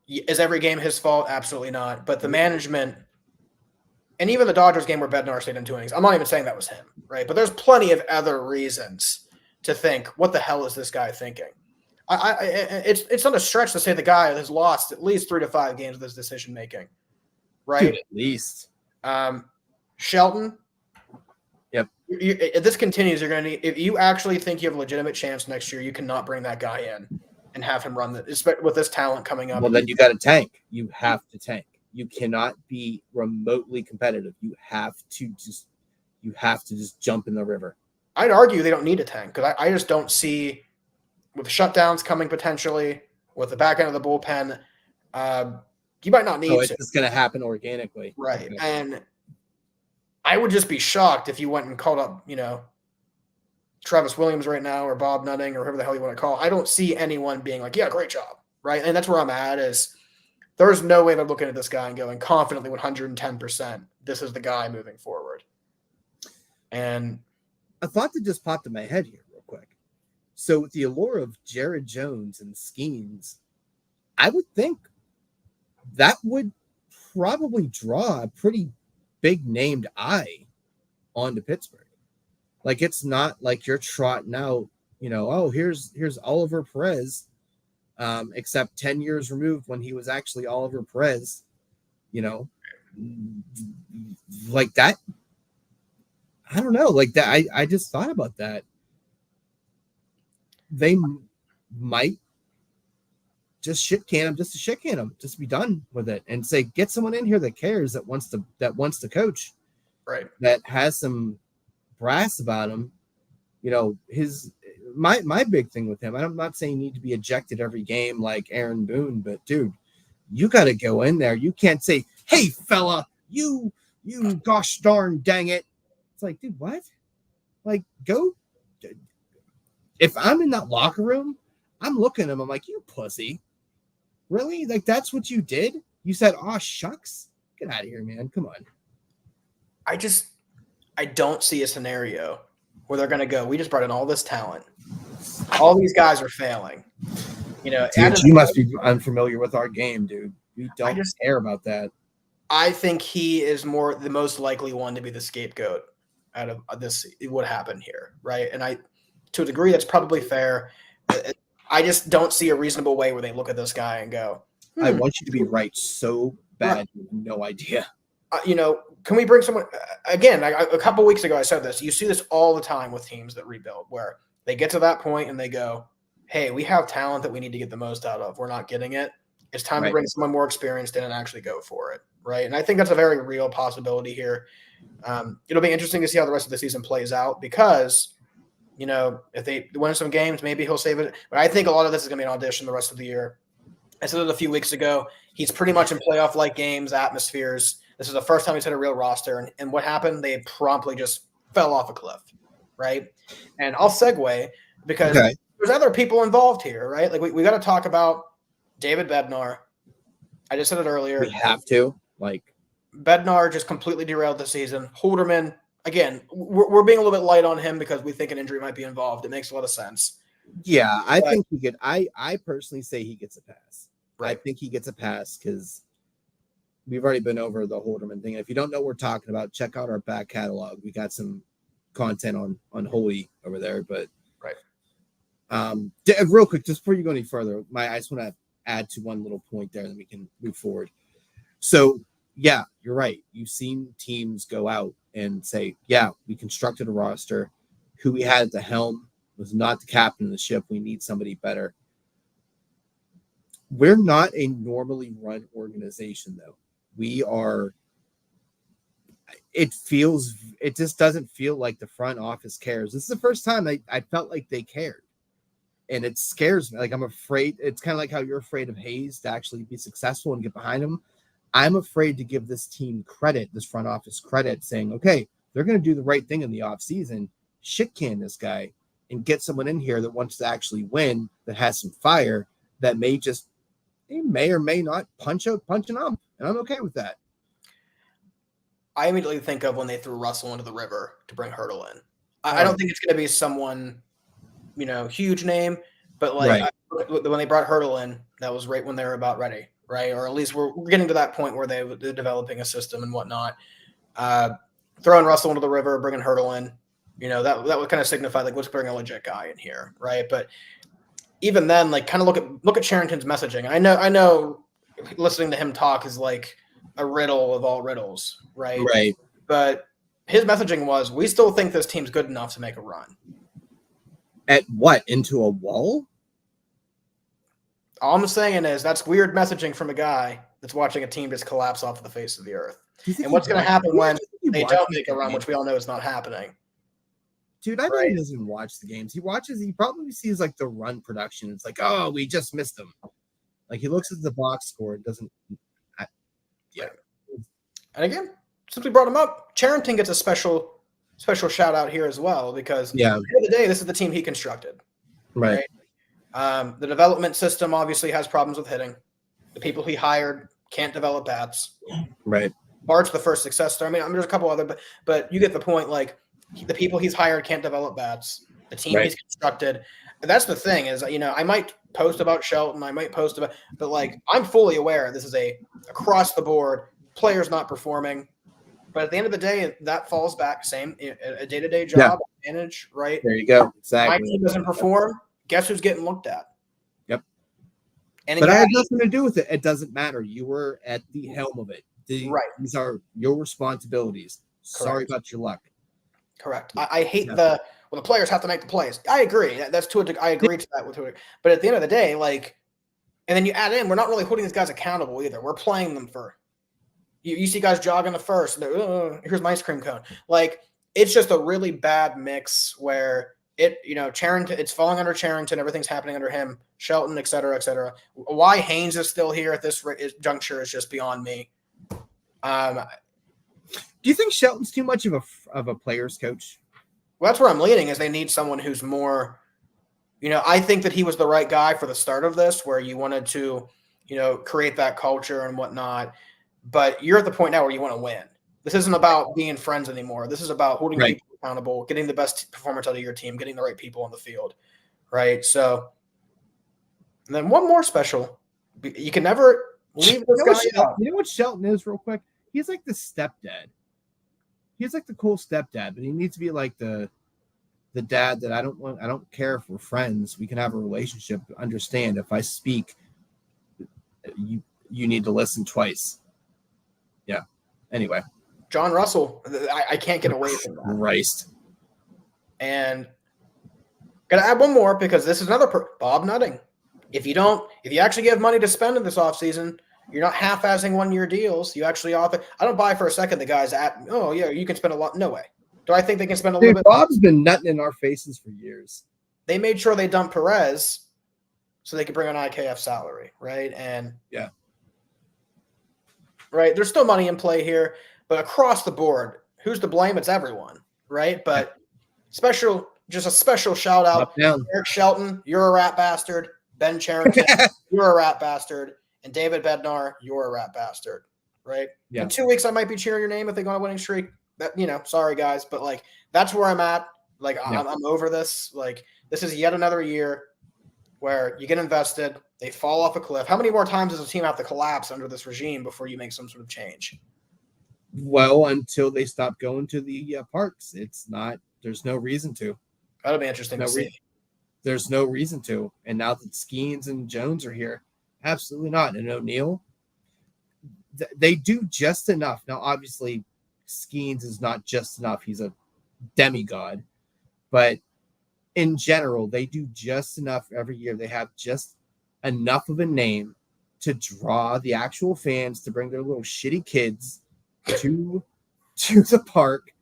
Is every game his fault? Absolutely not. But the management, and even the Dodgers game where Bednar stayed in 2 innings, I'm not even saying that was him, right? But there's plenty of other reasons to think, what the hell is this guy thinking? It's not a stretch to say the guy has lost at least 3 to 5 games with his decision making, right? Dude, at least. Shelton. Yep. If this continues, you're going to need, if you actually think you have a legitimate chance next year, you cannot bring that guy in and have him run with this talent coming up. Well, then you got to tank. You have to tank. You cannot be remotely competitive. You have to just jump in the river. I'd argue they don't need a tank because I just don't see, with shutdowns coming potentially, with the back end of the bullpen, you might not need to. It's just going to happen organically. Right. Okay. And I would just be shocked if you went and called up, Travis Williams right now, or Bob Nutting, or whoever the hell you want to call. I don't see anyone being like, yeah, great job. Right. And that's where I'm at, is there's no way they're looking at this guy and going confidently 110%, this is the guy moving forward. And a thought that just popped in my head here real quick. So with the allure of Jared Jones and Skeens, I would think that would probably draw a pretty big named eye onto Pittsburgh. Like, it's not like you're trotting out, oh, here's Oliver Perez, except 10 years removed when he was actually Oliver Perez, like that. I don't know, like that. I just thought about that. They might just shit can him, just be done with it, and say, get someone in here that cares, that wants to coach, right? That has some brass about him. My big thing with him, I'm not saying you need to be ejected every game like Aaron Boone, but dude, you got to go in there. You can't say, hey fella, you gosh darn dang it. It's like, dude, what? Like, go. If I'm in that locker room, I'm looking at him, I'm like, you pussy. Really? Like, that's what you did? You said, oh, shucks? Get out of here, man. Come on. I don't see a scenario where they're going to go, we just brought in all this talent. All these guys are failing. Dude, you must be unfamiliar with our game, dude. You don't care about that. I think he is the most likely one to be the scapegoat out of this, what happened here, right? And to a degree, that's probably fair. I just don't see a reasonable way where they look at this guy and go, I want you to be right so bad, right. You have no idea. Can we bring someone again? A couple weeks ago, I said this. You see this all the time with teams that rebuild, where they get to that point and they go, hey, we have talent that we need to get the most out of. We're not getting it. It's time to bring someone more experienced in and actually go for it, right? And I think that's a very real possibility here. It'll be interesting to see how the rest of the season plays out, because if they win some games, maybe he'll save it. But I think a lot of this is going to be an audition the rest of the year. I said it a few weeks ago. He's pretty much in playoff-like games, atmospheres. This is the first time he's hit a real roster. And what happened? They promptly just fell off a cliff, right? And I'll segue because there's other people involved here, right? Like we got to talk about David Bednar. I just said it earlier. We have to. Like, Bednar just completely derailed the season. Holderman, again, we're being a little bit light on him because we think an injury might be involved. It makes a lot of sense. Yeah, I think he could. I personally say he gets a pass. Right. I think he gets a pass because we've already been over the Holderman thing. If you don't know what we're talking about, check out our back catalog. We got some content on Holy over there. But real quick, just before you go any further, I just want to add to one little point there, then we can move forward. So, yeah, you're right. You've seen teams go out and say, yeah, we constructed a roster. Who we had at the helm was not the captain of the ship. We need somebody better. We're not a normally run organization, though. We are. It just doesn't feel like the front office cares. This is the first time I felt like they cared. And it scares me. Like, I'm afraid. It's kind of like how you're afraid of Hayes to actually be successful and get behind him. I'm afraid to give this team credit, this front office credit, saying, okay, they're going to do the right thing in the offseason, shit can this guy, and get someone in here that wants to actually win, that has some fire, that may or may not punch an ump. And I'm okay with that. I immediately think of when they threw Russell into the river to bring Hurdle in. I don't think it's going to be someone, huge name, but when they brought Hurdle in, that was right when they were about ready, right? Or at least we're getting to that point where they're developing a system and whatnot. Throwing Russell into the river, bringing Hurdle in, that would kind of signify, like, let's bring a legit guy in here, right? But even then, like, kind of look at Charrington's messaging. I know listening to him talk is like a riddle of all riddles, right? Right. But his messaging was, we still think this team's good enough to make a run. At what? Into a wall? All I'm saying is that's weird messaging from a guy that's watching a team just collapse off the face of the earth. And what's going to happen when they don't make a run, which we all know is not happening? Dude, I bet he doesn't watch the games. He probably sees like the run production. It's like, oh, we just missed them. Like, he looks at the box score. It doesn't. And again, since we brought him up, Charrington gets a special shout out here as well, because at the end of the day, this is the team he constructed. Right? The development system obviously has problems with hitting. The people he hired can't develop bats. Right. Bart's the first success story. I mean, there's a couple other, but you get the point. Like, the people he's hired can't develop bats. The team he's constructed. That's the thing is, I might post about Shelton. I might post about, but like, I'm fully aware this is a across the board, players not performing. But at the end of the day, that falls back a day-to-day job, manage, right? There you go. Exactly. My team doesn't perform. Guess who's getting looked at? Yep. And but I had nothing to do with it. It doesn't matter. You were at the helm of it. These are your responsibilities. Correct. Sorry about your luck. Correct. I hate the players have to make the plays. I agree. I agree to that with it. But at the end of the day, like, and then you add in, we're not really holding these guys accountable either. We're playing them for. You see guys jogging the first. Here's my ice cream cone. Like, it's just a really bad mix where Charrington, it's falling under Charrington. Everything's happening under him. Shelton, et cetera, et cetera. Why Haynes is still here at this juncture is just beyond me. Do you think Shelton's too much of a player's coach? Well, that's where I'm leaning, is they need someone who's more, I think that he was the right guy for the start of this, where you wanted to, create that culture and whatnot. But you're at the point now where you want to win. This isn't about being friends anymore. This is about holding people accountable, getting the best performance out of your team, getting the right people on the field, right? So, and then one more special. You can never leave this guy out. You know what Shelton is, real quick? He's like the stepdad. He's like the cool stepdad, but he needs to be like the dad that I don't care if we're friends. We can have a relationship. Understand, if I speak, you need to listen twice. Yeah. Anyway. John Russell, I can't get away from that. Christ. And gotta add one more, because this is another Bob Nutting. If you actually have money to spend in this offseason, you're not half-assing one-year deals. You actually offer. I don't buy for a second the guys you can spend a lot. No way. Do I think they can spend a little bit? Bob's been nutting in our faces for years. They made sure they dumped Perez so they could bring on IKF salary, right? And right? There's still money in play here, but across the board, who's to blame? It's everyone, right? But just a special shout out, Up down. Eric Shelton, you're a rat bastard. Ben Charrington, you're a rat bastard. And David Bednar, you're a rat bastard, right? Yeah. In 2 weeks, I might be cheering your name if they go on a winning streak. That, sorry guys, but like that's where I'm at. Like I'm over this. Like this is yet another year where you get invested, they fall off a cliff. How many more times does a team have to collapse under this regime before you make some sort of change? Well, until they stop going to the parks, there's no reason to. That'll be interesting to see. There's no reason to. And now that Skeens and Jones are here, absolutely not. And O'Neal, they do just enough. Now, obviously, Skeens is not just enough. He's a demigod. But in general, they do just enough every year. They have just enough of a name to draw the actual fans to bring their little shitty kids to the park,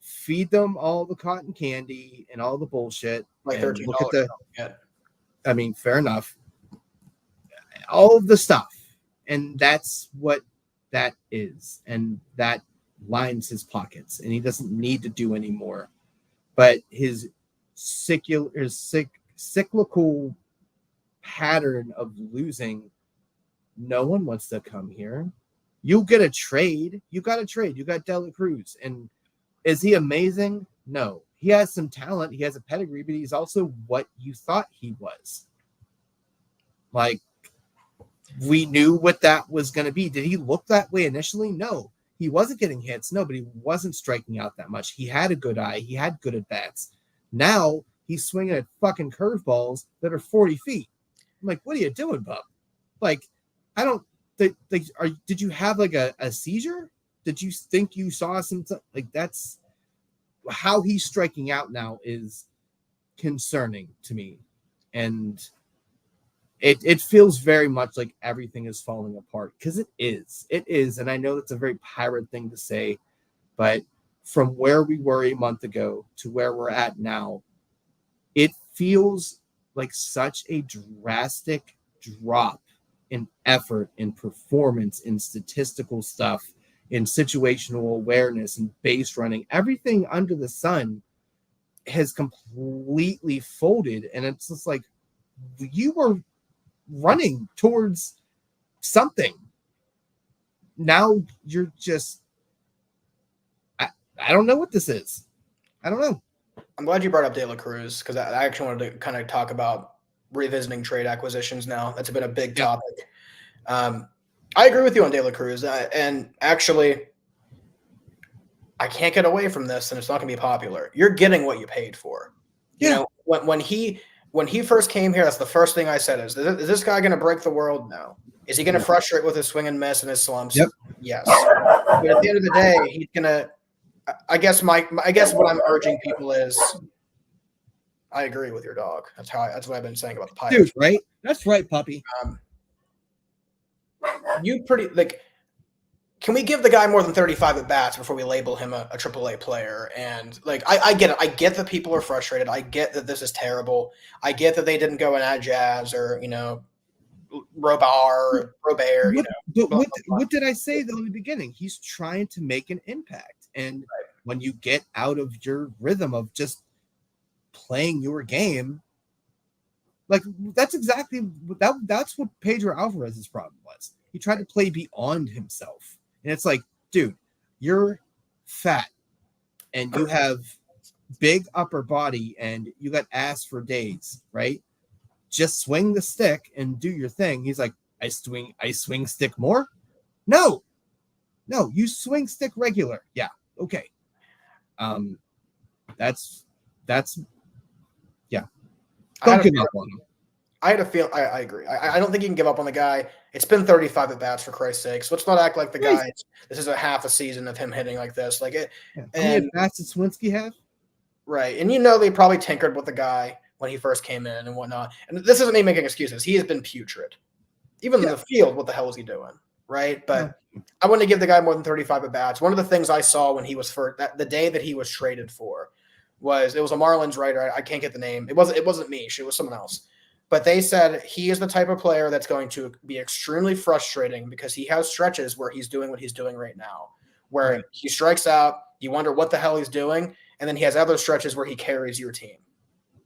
feed them all the cotton candy and all the bullshit. Like $13. Look at I mean, fair enough. All of the stuff. And that's what that is. And that lines his pockets. And he doesn't need to do any more. But his cyclical pattern of losing, no one wants to come here. You get a trade. You got a trade. You got Dela Cruz. And is he amazing? No. He has some talent. He has a pedigree, but he's also what you thought he was. Like, we knew what that was going to be. Did he look that way initially? No. He wasn't getting hits. No, but he wasn't striking out that much. He had a good eye. He had good at-bats. Now, he's swinging at fucking curveballs that are 40 feet. I'm like, what are you doing, bub? Like, I don't... did you have, like, a seizure? Did you think you saw something? Like, that's... How he's striking out now is concerning to me. And it feels very much like everything is falling apart, because it is. It is. And I know that's a very pirate thing to say, but from where we were a month ago to where we're at now, it feels like such a drastic drop in effort, in performance, in statistical stuff, in situational awareness and base running. Everything under the sun has completely folded. And it's just like, you were running towards something. Now you're just, I don't know what this is. I don't know. I'm glad you brought up Dela Cruz, because I actually wanted to kind of talk about revisiting trade acquisitions now. That's been a big topic. I agree with you on Dela Cruz, and actually, I can't get away from this, and it's not going to be popular. You're getting what you paid for. Yeah. You know, when he first came here, that's the first thing I said is this guy going to break the world? No. Is he going to frustrate with his swing and miss and his slumps? Yep. Yes. But at the end of the day, he's going to. I guess what I'm urging people is, I agree with your dog. That's what I've been saying about the Pirates. Dude, right? That's right, puppy. You pretty like. Can we give the guy more than 35 at bats before we label him a AAA player? And like, I get it. I get that people are frustrated. I get that this is terrible. I get that they didn't go and add Jazz or Robert. But what did I say though in the beginning? He's trying to make an impact, and when you get out of your rhythm of just playing your game, like that's exactly that's what Pedro Alvarez's problem was. He tried to play beyond himself. And it's like, dude, you're fat and you have big upper body and you got ass for days, right? Just swing the stick and do your thing. He's like, I swing stick more? No, you swing stick regular. Yeah, okay. That's yeah. Don't give up on him. I had a feel. I agree. I don't think you can give up on the guy. It's been 35 at bats for Christ's sake. So let's not act like the guy. This is a half a season of him hitting like this. Like it. Yeah. How many at bats did Swinsky have? Right, and they probably tinkered with the guy when he first came in and whatnot. And this isn't me making excuses. He has been putrid, even in the field. What the hell is he doing? Right, but I want to give the guy more than 35 at bats. One of the things I saw when he was the day that he was traded for, it was a Marlins writer. I can't get the name. It wasn't me. It was someone else. But they said he is the type of player that's going to be extremely frustrating because he has stretches where he's doing what he's doing right now, where he strikes out, you wonder what the hell he's doing, and then he has other stretches where he carries your team.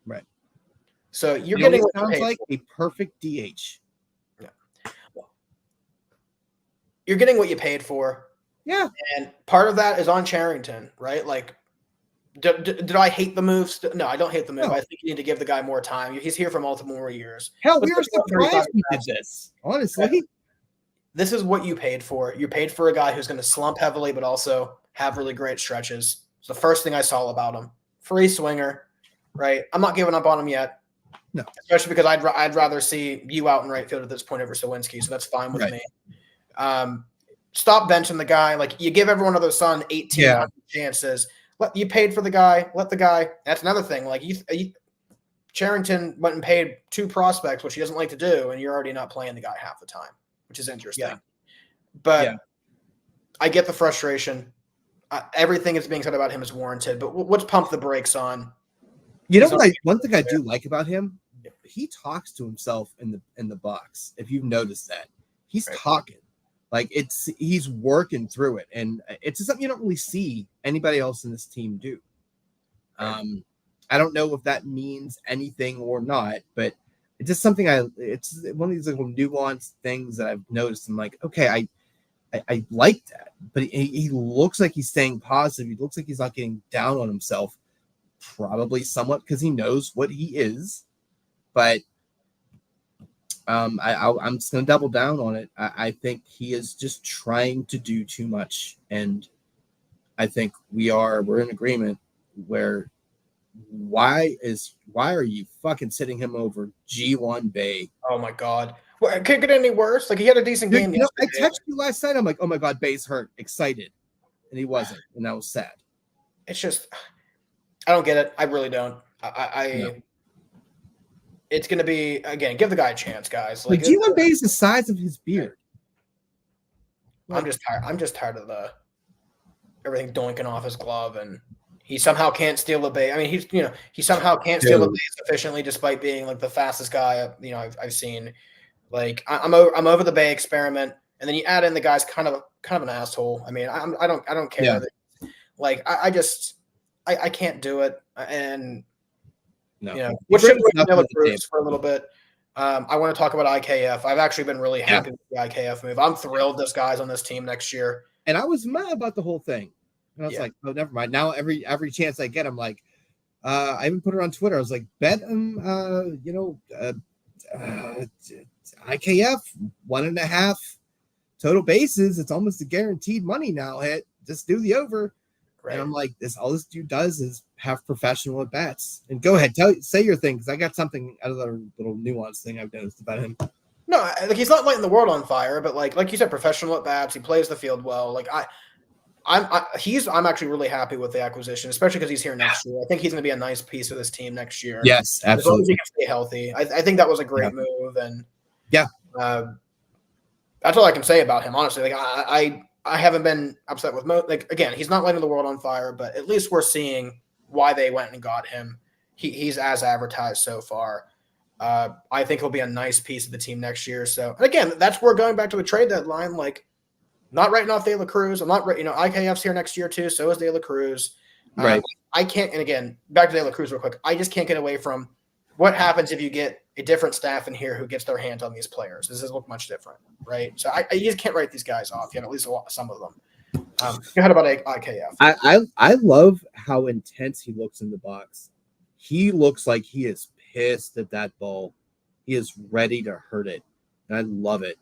Right. So you're getting what sounds like a perfect DH. Yeah. You're getting what you paid for. Yeah. And part of that is on Cherington, right? Like, did I hate the move? No, I don't hate the move. No. I think you need to give the guy more time. He's here for multiple more years. Hell, we were surprised we did this, honestly. This is what you paid for. You paid for a guy who's going to slump heavily, but also have really great stretches. It's the first thing I saw about him. Free swinger, right? I'm not giving up on him yet. No. Especially because I'd rather see you out in right field at this point over Sawinski, so that's fine with me. Stop benching the guy. Like, you give everyone other son 18 chances. You paid for the guy. Let the guy. That's another thing. Like, Cherington went and paid 2 prospects, which he doesn't like to do, and you're already not playing the guy half the time, which is interesting. Yeah. But I get the frustration. Everything that's being said about him is warranted, but let's pump the brakes on. You know what? One thing I do like about him, he talks to himself in the box. If you've noticed that, he's talking. Like, he's working through it, and it's just something you don't really see anybody else in this team do. I don't know if that means anything or not, but it's just something it's one of these little nuanced things that I've noticed. I'm like, okay, I like that, but he looks like he's staying positive. He looks like he's not getting down on himself, probably somewhat because he knows what he is, but I'm just going to double down on it. I think he is just trying to do too much. And I think we're in agreement where why are you fucking sitting him over G1 Bay? Oh my God. Well, it can't get any worse. Like, he had a decent game. I texted you last night. I'm like, oh my God, Bay's hurt, excited. And he wasn't. And that was sad. It's just, I don't get it. I really don't. It's going to be, again, give the guy a chance, guys. Like, G1 Bay is the size of his beard. I'm just tired. I'm just tired of everything doinking off his glove, and he somehow can't steal a base. I mean, he somehow can't steal a base efficiently, despite being like the fastest guy I've seen. Like, I'm over the Bay experiment, and then you add in the guy's kind of an asshole. I mean, I don't care. Yeah. Like, I can't do it, and. No. What should we do for a little bit? I want to talk about IKF. I've actually been really happy with the IKF move. I'm thrilled this guy's on this team next year. And I was mad about the whole thing. And I was like, oh, never mind. Now every chance I get, I'm like, I even put it on Twitter. I was like, bet him, IKF 1.5 total bases. It's almost a guaranteed money now. Hit. Just do the over. Right. And I'm like, all this dude does is have professional at bats. And go ahead, say your thing, because I got something another little nuance thing I've noticed about him. No, like, he's not lighting the world on fire, but like you said, professional at bats. He plays the field well. Like, I'm actually really happy with the acquisition, especially because he's here next year. I think he's going to be a nice piece of this team next year. Yes, absolutely. As long as he can stay healthy, I think that was a great move. And that's all I can say about him, honestly. Like, I haven't been upset with again, he's not lighting the world on fire, but at least we're seeing why they went and got him. He's as advertised so far. I think he'll be a nice piece of the team next year. So, and again, that's where going back to the trade deadline, like, not writing off De La Cruz. I'm not, IKF's here next year too. So is De La Cruz. Right. I can't, and again, back to De La Cruz real quick. I just can't get away from what happens if you get a different staff in here who gets their hands on these players. Does this look much different, right? So I just can't write these guys off yet, at least some of them. Go ahead about IKF. I love how intense he looks in the box. He looks like he is pissed at that ball. He is ready to hurt it. And I love it.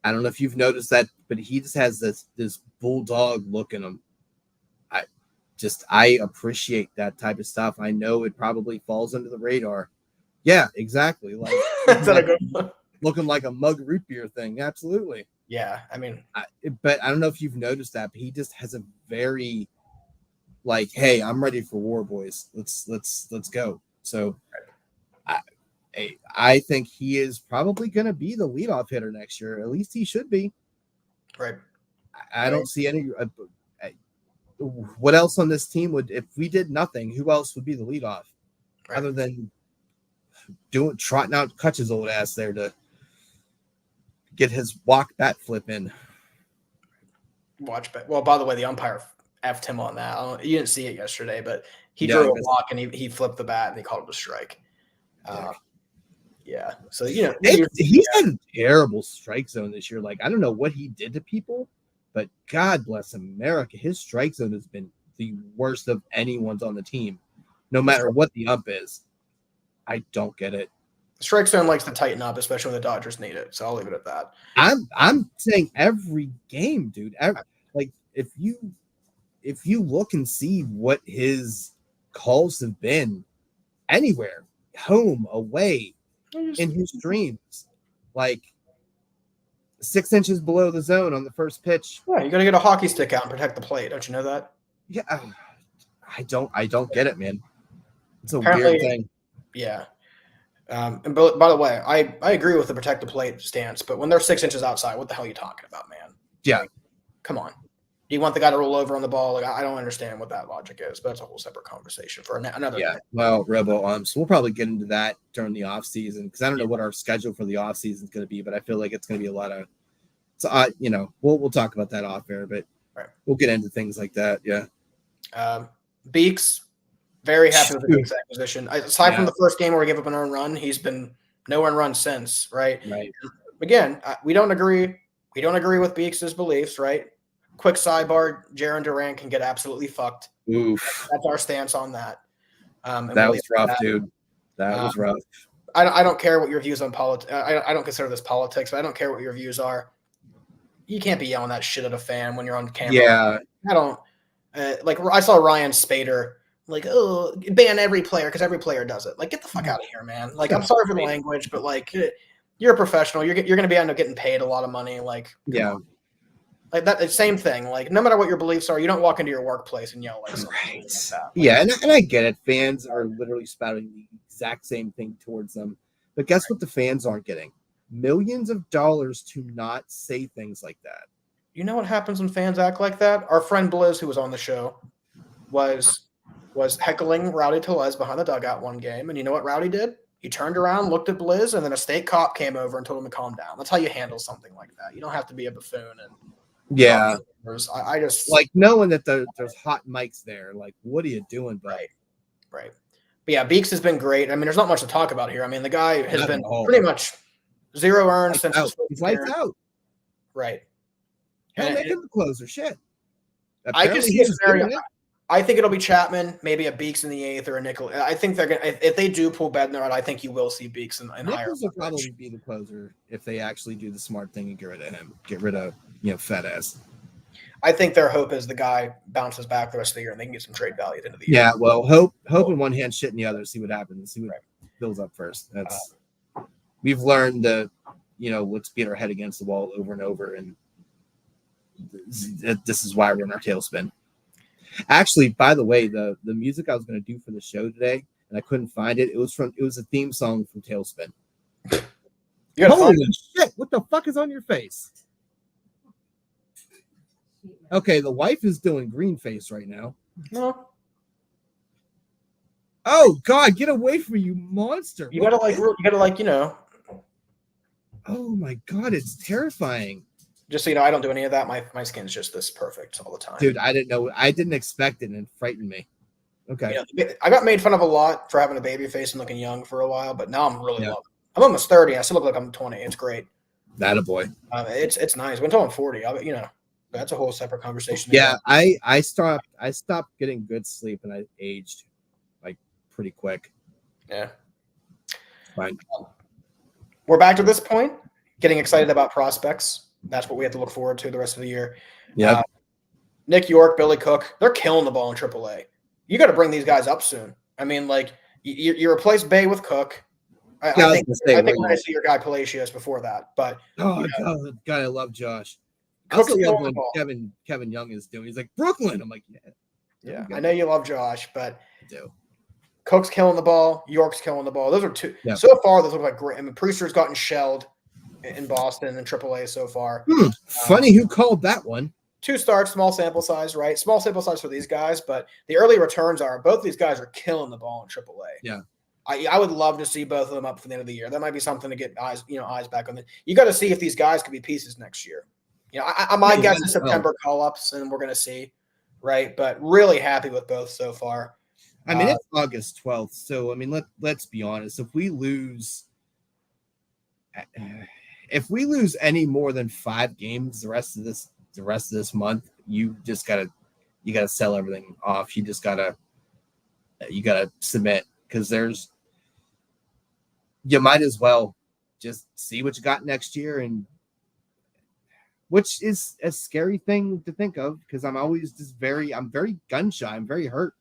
I don't know if you've noticed that, but he just has this bulldog look in him. I appreciate that type of stuff. I know it probably falls under the radar. Yeah, exactly. Like, looking like a mug root beer thing. Absolutely. Yeah, I mean, but I don't know if you've noticed that, but he just has a very, like, hey, I'm ready for war, boys. Let's go. So, I think he is probably going to be the leadoff hitter next year. At least he should be. Right. I don't see any. What else on this team would, if we did nothing, who else would be the leadoff other than trotting out Kutch's old ass there to get his walk bat flip in. Watch back. Well, by the way, the umpire effed him on that. You didn't see it yesterday, but he drew a walk and he flipped the bat and he called it a strike. Yeah. So he's had a terrible strike zone this year. Like I don't know what he did to people, but God bless America, his strike zone has been the worst of anyone's on the team, no matter what the ump is. I don't get it. The strike zone likes to tighten up, especially when the Dodgers need it. So I'll leave it at that. I'm saying every game, dude. Like if you look and see what his calls have been anywhere, home, away, in his dreams, like 6 inches below the zone on the first pitch. Yeah, you got to get a hockey stick out and protect the plate. Don't you know that? Yeah, I don't get it, man. It's a weird thing. Yeah. And by the way, I agree with the protect the plate stance, but when they're 6 inches outside, what the hell are you talking about, man? Yeah. Like, come on. Do you want the guy to roll over on the ball? Like I don't understand what that logic is, but that's a whole separate conversation for another day. Well, Robo, so we'll probably get into that during the off season because I don't know what our schedule for the off season is going to be, but I feel like it's going to be a lot of. So we'll talk about that off air, but we'll get into things like that. Yeah. Beeks, very happy with the Beeks acquisition. Aside from the first game where we gave up an earned run, he's been no earned run since. Right. Again, we don't agree. We don't agree with Beeks' beliefs. Right. Quick sidebar: Jarren Duran can get absolutely fucked. Oof. That's our stance on that. That was rough, dude. That was rough. I don't care what your views on politics. I don't consider this politics, but I don't care what your views are. You can't be yelling that shit at a fan when you're on camera. Yeah. I don't. Like I saw Ryan Spader like, oh, ban every player because every player does it. Like, get the fuck out of here, man. Like, I'm sorry for the language, but like, you're a professional. You're going to be end up getting paid a lot of money. Like, like that same thing. Like, no matter what your beliefs are, you don't walk into your workplace and yell like something like that. Like, yeah, and I get it. Fans are literally spouting the exact same thing towards them. But guess what the fans aren't getting? Millions of dollars to not say things like that. You know what happens when fans act like that? Our friend Blizz, who was on the show, was heckling Rowdy Tellez behind the dugout one game. And you know what Rowdy did? He turned around, looked at Blizz, and then a state cop came over and told him to calm down. That's how you handle something like that. You don't have to be a buffoon. And I just like knowing that there's hot mics there. Like, what are you doing, bro? Right. But yeah, Beeks has been great. I mean, there's not much to talk about here. I mean, the guy has been pretty much zero earned since he's lights out. Right. Hell, make him the closer. Shit. I can see a scenario. I think it'll be Chapman, maybe a Beeks in the eighth or a Nichols. I think they're going to, if they do pull Bednar out, I think you will see Beeks in higher. Nichols will probably be the closer if they actually do the smart thing and get rid of him. Get rid of, fat ass. I think their hope is the guy bounces back the rest of the year and they can get some trade value at the end of the year. Yeah, well, hope in one hand, shit in the other. See what happens. See what builds up first. That's we've learned to, let's beat our head against the wall over and over, and this is why we're in our tailspin. Actually, by the way, the music I was going to do for the show today, and I couldn't find it. It was a theme song from Tailspin. Holy shit! What the fuck is on your face? Okay, the wife is doing green face right now. No. Oh God, get away from me, you monster! You gotta Oh my God, it's terrifying. Just so you know, I don't do any of that. My skin's just this perfect all the time. Dude, I didn't know. I didn't expect it, and it frightened me. Okay. I got made fun of a lot for having a baby face and looking young for a while, but now I'm really loving it. I'm almost 30. I still look like I'm 20. It's great. That a boy. It's nice. Until I'm 40, that's a whole separate conversation. Yeah, I stopped getting good sleep, and I aged like pretty quick. Yeah. Fine. We're back to this point, getting excited about prospects. That's what we have to look forward to the rest of the year. Yeah. Nick York, Billy Cook, they're killing the ball in AAA. You got to bring these guys up soon. I mean, like you replace Bay with Cook. I think we're going to see your guy Palacios before that. But God, I love Josh. I also love when Kevin Young is doing. He's like Brooklyn. I'm like, yeah. I know you love Josh, but I do. Cook's killing the ball. York's killing the ball. Those are two. Yeah. So far, those look like great. I mean, Priester's gotten shelled in Boston and AAA so far. Funny who called that one. 2 starts, small sample size, right? Small sample size for these guys, but the early returns are both these guys are killing the ball in AAA. Yeah. I would love to see both of them up for the end of the year. That might be something to get eyes back on them. You got to see if these guys could be pieces next year. My guess is September call-ups, and we're going to see, right? But really happy with both so far. I mean, it's August 12th, so I mean, let's be honest. If we lose any more than 5 games the rest of this month, you gotta sell everything off. You gotta submit, because you might as well just see what you got next year, and which is a scary thing to think of, because I'm always I'm very gun shy. I'm very hurt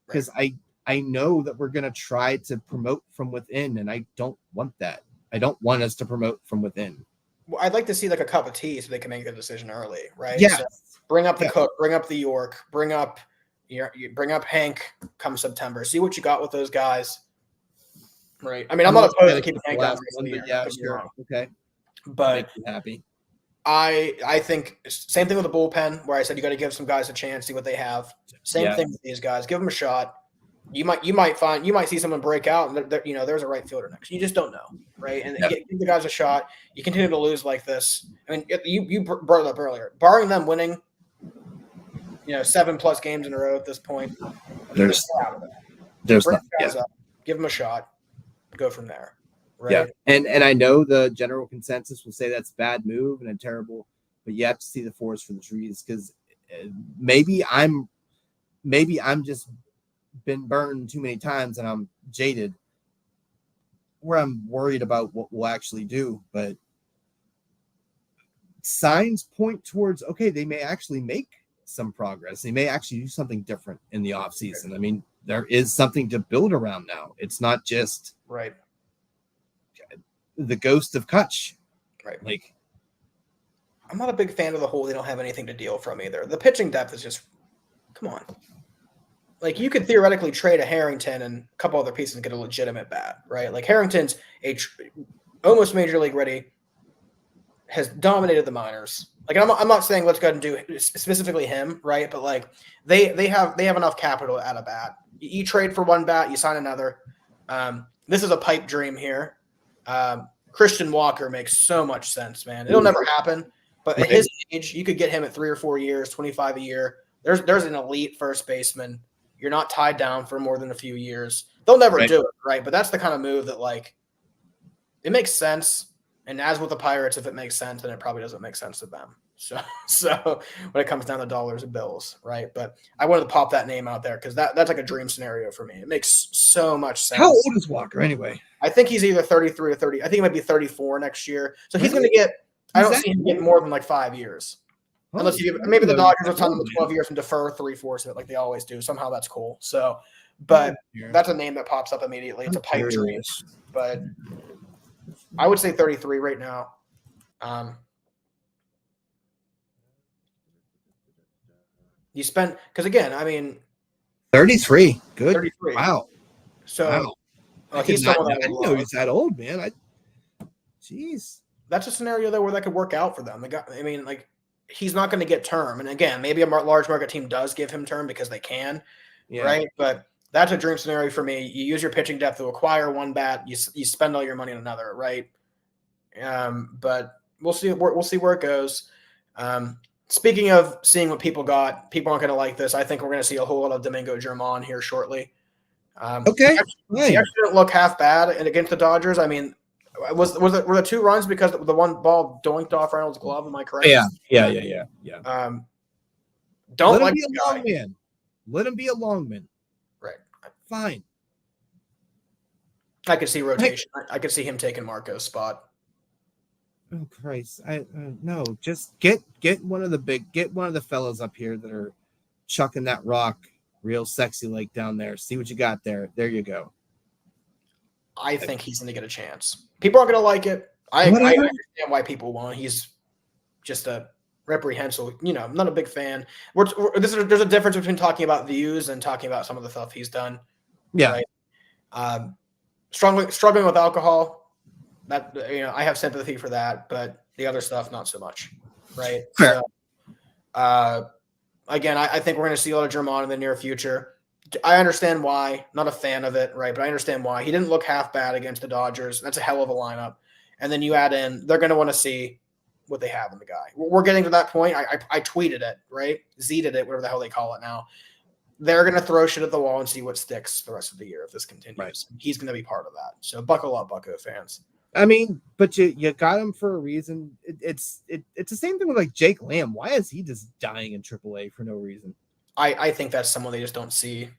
because I know that we're gonna try to promote from within, and I don't want that. I don't want us to promote from within. Well, I'd like to see like a cup of tea so they can make the decision early, right? Yeah. So bring up the Cook, bring up the York, bring up Hank come September. See what you got with those guys, right? I mean, I'm not opposed to keeping Hank down. Yeah, sure. Okay. But happy. I think same thing with the bullpen, where I said you got to give some guys a chance, see what they have. Same thing with these guys. Give them a shot. You might see someone break out, and there's a right fielder next. You just don't know, right? And give the guys a shot. You continue to lose like this. I mean, you brought it up earlier. Barring them winning, 7+ games in a row at this point, there's bring guys up, give them a shot, go from there. Right? Yeah, and I know the general consensus will say that's a bad move and a terrible, but you have to see the forest for the trees, because maybe I'm just been burned too many times and I'm jaded, where I'm worried about what we'll actually do. But signs point towards, okay, they may actually make some progress. They may actually do something different in the off season. I mean, there is something to build around now. It's not just the ghost of Kutch. Right. Like, I'm not a big fan of the whole they don't have anything to deal from either. The pitching depth is just, come on. Like, you could theoretically trade a Harrington and a couple other pieces and get a legitimate bat, right? Like, Harrington's almost major league ready, has dominated the minors. Like, I'm not saying let's go ahead and do specifically him, right? But like, they have enough capital at a bat. You trade for one bat, you sign another. This is a pipe dream here. Christian Walker makes so much sense, man. It'll never happen, but at his age, you could get him at 3 or 4 years, 25 a year. There's an elite first baseman. You're not tied down for more than a few years. They'll never do it, right? But that's the kind of move that, like, it makes sense. And as with the Pirates, if it makes sense, then it probably doesn't make sense to them. So when it comes down to dollars and bills, right? But I wanted to pop that name out there because that's like a dream scenario for me. It makes so much sense. How old is Walker anyway? I think he's either 33 or 30. I think he might be 34 next year. So he's going to get – I don't see him getting more than like 5 years. Unless maybe the Dodgers will tell them 12 years and defer 3/4 of it like they always do. Somehow that's cool. So, but that's a name that pops up immediately. It's a pipe dream. But I would say 33 right now. You spent – because, again, I mean – 33. Good. 33. Wow. So he's someone I didn't know he's that old, man. Jeez. That's a scenario, though, where that could work out for them. He's not going to get term. And again, maybe a large market team does give him term because they can, right? But that's a dream scenario for me. You use your pitching depth to acquire one bat. You spend all your money on another, right? But we'll see where it goes. Speaking of seeing what people got, people aren't going to like this. I think we're going to see a whole lot of Domingo Germán here shortly. Okay. He actually didn't look half bad against the Dodgers. I mean, were the 2 runs because the one ball doinked off Reynolds' glove? Am I correct? Yeah. Don't let him be a long man. Let him be a long man. Right. Fine. I could see rotation. I could see him taking Marco's spot. Oh Christ! No. Just get one of the fellas up here that are chucking that rock real sexy like down there. See what you got there. There you go. I think he's going to get a chance. People aren't going to like it. I understand why people won't. He's just a reprehensible. I'm not a big fan. There's a difference between talking about views and talking about some of the stuff he's done. Yeah. Right? Struggling with alcohol. That I have sympathy for that, but the other stuff not so much. Right. Fair. So, again, I think we're going to see a lot of Germán in the near future. I understand why. Not a fan of it, right? But I understand why. He didn't look half bad against the Dodgers. That's a hell of a lineup. And then you add in, they're going to want to see what they have in the guy. We're getting to that point. I tweeted it, right? Zeeted it, whatever the hell they call it now. They're going to throw shit at the wall and see what sticks the rest of the year if this continues. Right. He's going to be part of that. So buckle up, Bucko fans. I mean, but you got him for a reason. It's the same thing with like Jake Lamb. Why is he just dying in AAA for no reason? I think that's someone they just don't see.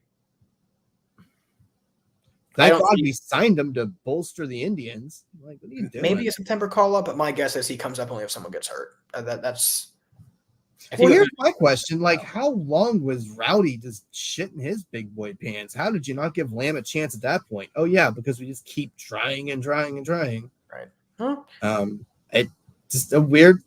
I thought we signed him to bolster the Indians. Like, what are you doing? Maybe a September call up, but my guess is he comes up only if someone gets hurt. That's. Well, here's my question: like, how long was Rowdy just shitting his big boy pants? How did you not give Lamb a chance at that point? Oh yeah, because we just keep trying and trying and trying. Right. Huh? It just a weird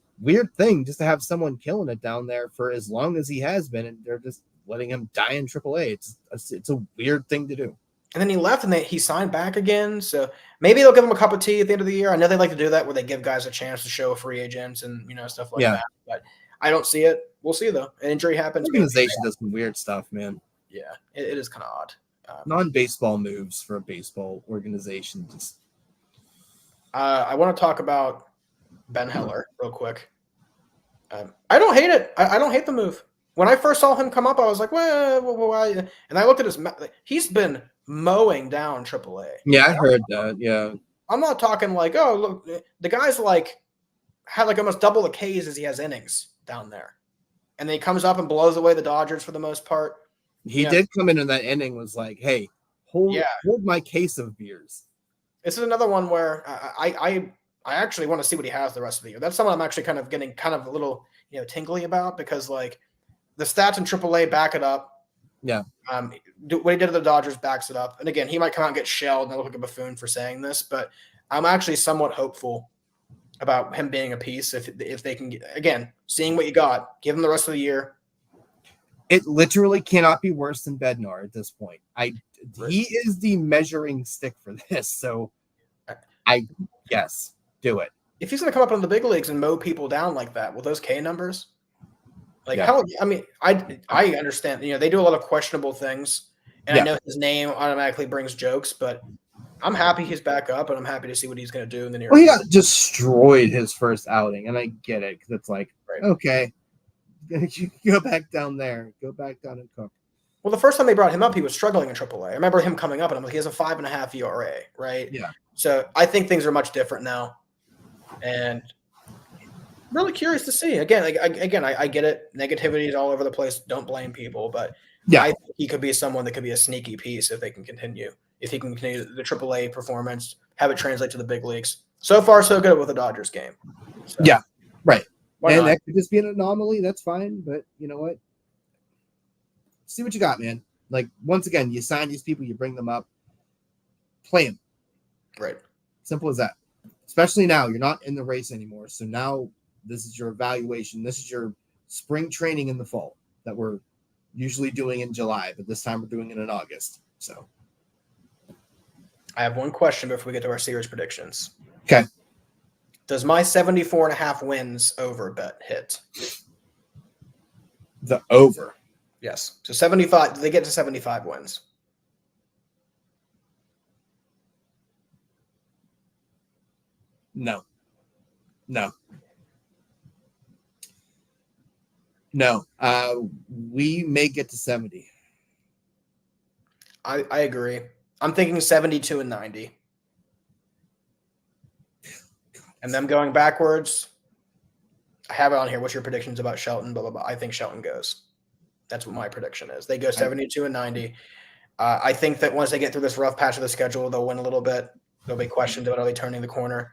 thing just to have someone killing it down there for as long as he has been, and they're just letting him die in AAA. It's a weird thing to do. And then he left, and he signed back again. So maybe they'll give him a cup of tea at the end of the year. I know they like to do that, where they give guys a chance to show free agents and stuff like that. But I don't see it. We'll see though. An injury happens. The organization does some weird stuff, man. Yeah, it is kind of odd. Non-baseball moves for a baseball organization. Just. I want to talk about Ben Heller real quick. I don't hate it. I don't hate the move. When I first saw him come up, I was like, well, and I looked at his. He's been mowing down AAA. Yeah, I heard that. Yeah, I'm not talking like, oh, look, the guy's like had like almost double the Ks as he has innings down there, and then he comes up and blows away the Dodgers for the most part. He did come in that inning, was like, hey, hold my case of beers. This is another one where I actually want to see what he has the rest of the year. That's something I'm actually kind of getting kind of a little tingly about, because like the stats in AAA back it up. Yeah. What he did to the Dodgers backs it up. And again, he might come out and get shelled and I look like a buffoon for saying this, but I'm actually somewhat hopeful about him being a piece if they can get, again, seeing what you got, give him the rest of the year. It literally cannot be worse than Bednar at this point. He is the measuring stick for this, so I guess do it. If he's going to come up in the big leagues and mow people down like that with those K numbers, how? I mean, I understand. They do a lot of questionable things, and I know his name automatically brings jokes, but I'm happy he's back up, and I'm happy to see what he's going to do in the near future. He got destroyed his first outing, and I get it, because it's like, okay, you go back down there, go back down and cook. Well, the first time they brought him up, he was struggling in AAA. I remember him coming up, and I'm like, he has a 5.5 ERA, right? Yeah. So I think things are much different now, and really curious to see. Again, I get it. Negativity is all over the place. Don't blame people, but I think he could be someone that could be a sneaky piece if they can continue. If he can continue the AAA performance, have it translate to the big leagues. So far, so good with the Dodgers game. So, yeah, right. And that could just be an anomaly. That's fine, but you know what? See what you got, man. Like, once again, you sign these people, you bring them up, play them. Right. Simple as that. Especially now, you're not in the race anymore. So now this is your evaluation. This is your spring training in the fall that we're usually doing in July, but this time we're doing it in August. So I have one question before we get to our series predictions. Okay. Does my 74.5 wins over bet hit? The over. Yes. So 75, they get to 75 wins. No. We may get to 70. I agree. I'm thinking 72 and 90. And them going backwards. I have it on here. What's your predictions about Shelton? Blah, blah, blah. I think Shelton goes. That's what my prediction is. They go 72 and 90. I think that once they get through this rough patch of the schedule, they'll win a little bit. There'll be questions about are they turning the corner.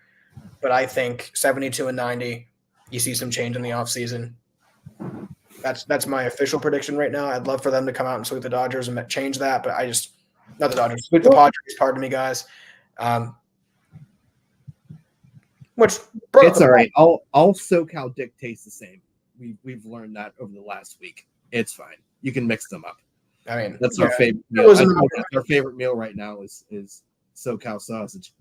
But I think 72 and 90, you see some change in the offseason. That's my official prediction right now. I'd love for them to come out and sweep the Dodgers and change that, but not the Dodgers, sweep the Padres, pardon me, guys. It's all right. All SoCal dictates the same. We've learned that over the last week. It's fine. You can mix them up. I mean, that's our favorite meal. Our favorite meal right now is SoCal sausage.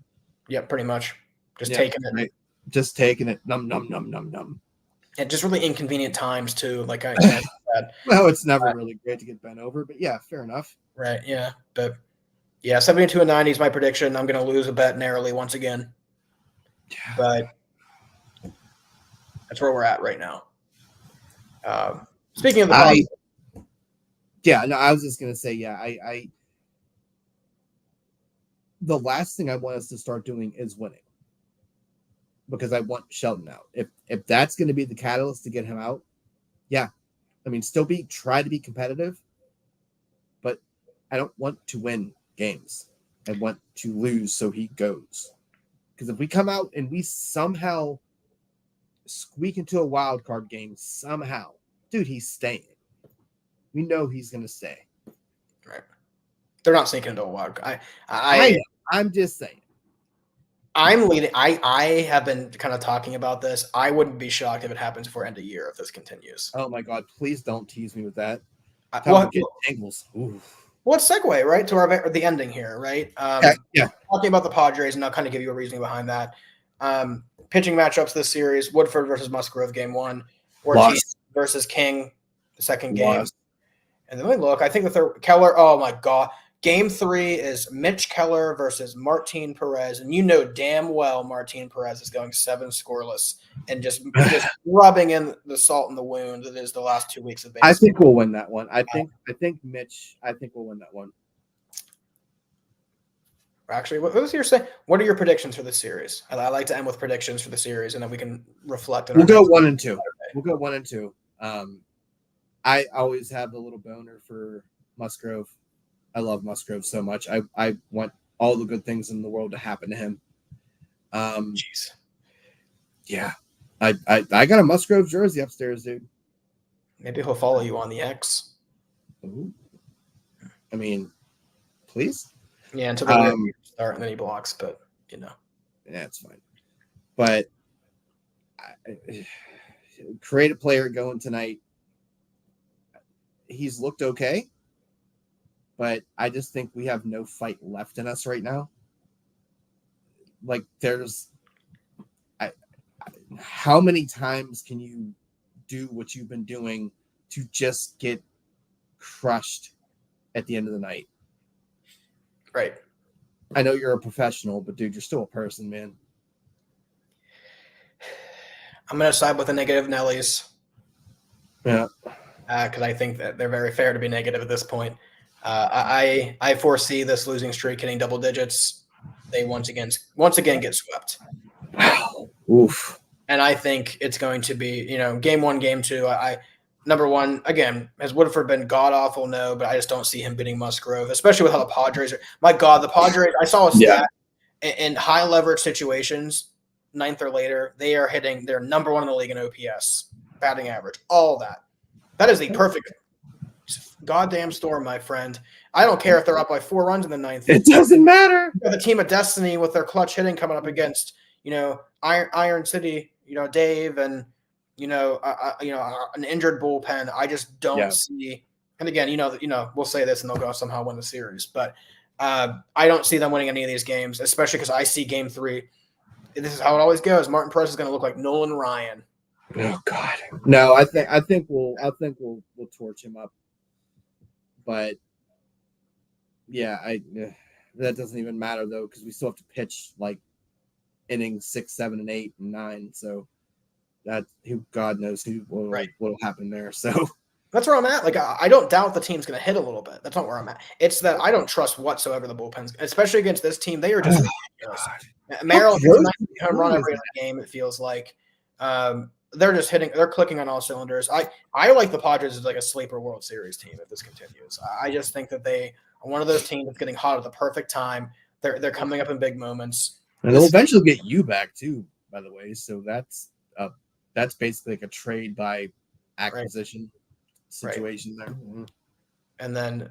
Yeah, pretty much. Taking it. Right. Just taking it. Num, num, num, num, num. And just really inconvenient times, too. Like I said. Well, it's never really great to get bent over, but yeah, fair enough. Right. Yeah. But yeah, 72-90 is my prediction. I'm going to lose a bet narrowly once again. Yeah. But that's where we're at right now. Speaking of the I was just gonna say, I the last thing I want us to start doing is winning, because I want Sheldon out. If that's going to be the catalyst to get him out, yeah, I mean, try to be competitive, but I don't want to win games. I want to lose so he goes. Because if we come out and we somehow squeak into a wild card game, somehow, dude, he's staying. We know he's going to stay. Right. They're not sinking into a wild. I'm just saying. I'm leading. I have been kind of talking about this. I wouldn't be shocked if it happens before end of year if this continues. Oh my God! Please don't tease me with that. Well, angles. Let's segue right to the ending here, right? Yeah. Talking about the Padres, and I'll kind of give you a reasoning behind that. Pitching matchups this series: Woodford versus Musgrove, game 1; Ortiz versus King, the second game. And then we look. I think the third, Keller. Oh my God. Game 3 is Mitch Keller versus Martin Perez, and you know damn well Martin Perez is going 7 scoreless and just rubbing in the salt in the wound that is the last 2 weeks of baseball. I think we'll win that one. I think Mitch. I think we'll win that one. Actually, what was your say? What are your predictions for this series? I like to end with predictions for the series, and then we can reflect. We'll go 1 and 2. We'll go 1 and 2. I always have a little boner for Musgrove. I love Musgrove so much. I want all the good things in the world to happen to him. Jeez. Yeah. I got a Musgrove jersey upstairs, dude. Maybe he'll follow you on the X. Ooh. I mean, please. Yeah, until the start, and then he blocks, but yeah, it's fine. But creative player going tonight. He's looked okay, but I just think we have no fight left in us right now. Like, how many times can you do what you've been doing to just get crushed at the end of the night? Right. I know you're a professional, but dude, you're still a person, man. I'm going to side with the negative Nellies. Yeah. Because I think that they're very fair to be negative at this point. I foresee this losing streak hitting double digits. They once again get swept. Wow. Oof. And I think it's going to be, game 1, game 2. Number 1, again, has Woodford been god awful? No, but I just don't see him beating Musgrove, especially with how the Padres are. My God, the Padres, I saw a stat in high leverage situations, 9th or later, they're number 1 in the league in OPS, batting average, all that. That is the perfect goddamn storm, my friend. I don't care if they're up by 4 runs in the 9th. It doesn't matter. The team of destiny with their clutch hitting coming up against, Iron City, Dave, and an injured bullpen. I just don't see. And again, we'll say this and they'll go somehow win the series, but I don't see them winning any of these games, especially because I see game 3. This is how it always goes. Martin Perez is going to look like Nolan Ryan. Oh God, no! I think we'll torch him up, but yeah, that doesn't even matter though, because we still have to pitch like innings 6, 7, and 8 and 9. So God knows what'll happen there. So that's where I'm at. Like, I don't doubt the team's going to hit a little bit. That's not where I'm at. It's that I don't trust whatsoever the bullpens, especially against this team. They are just Merrill hits a home run every other game. It feels like. They're just they're clicking on all cylinders. I like the Padres as like a sleeper World Series team if this continues. I just think that they are one of those teams that's getting hot at the perfect time. They're coming up in big moments. And they'll eventually get you back too, by the way. So that's basically like a trade by acquisition situation there. Mm-hmm. And then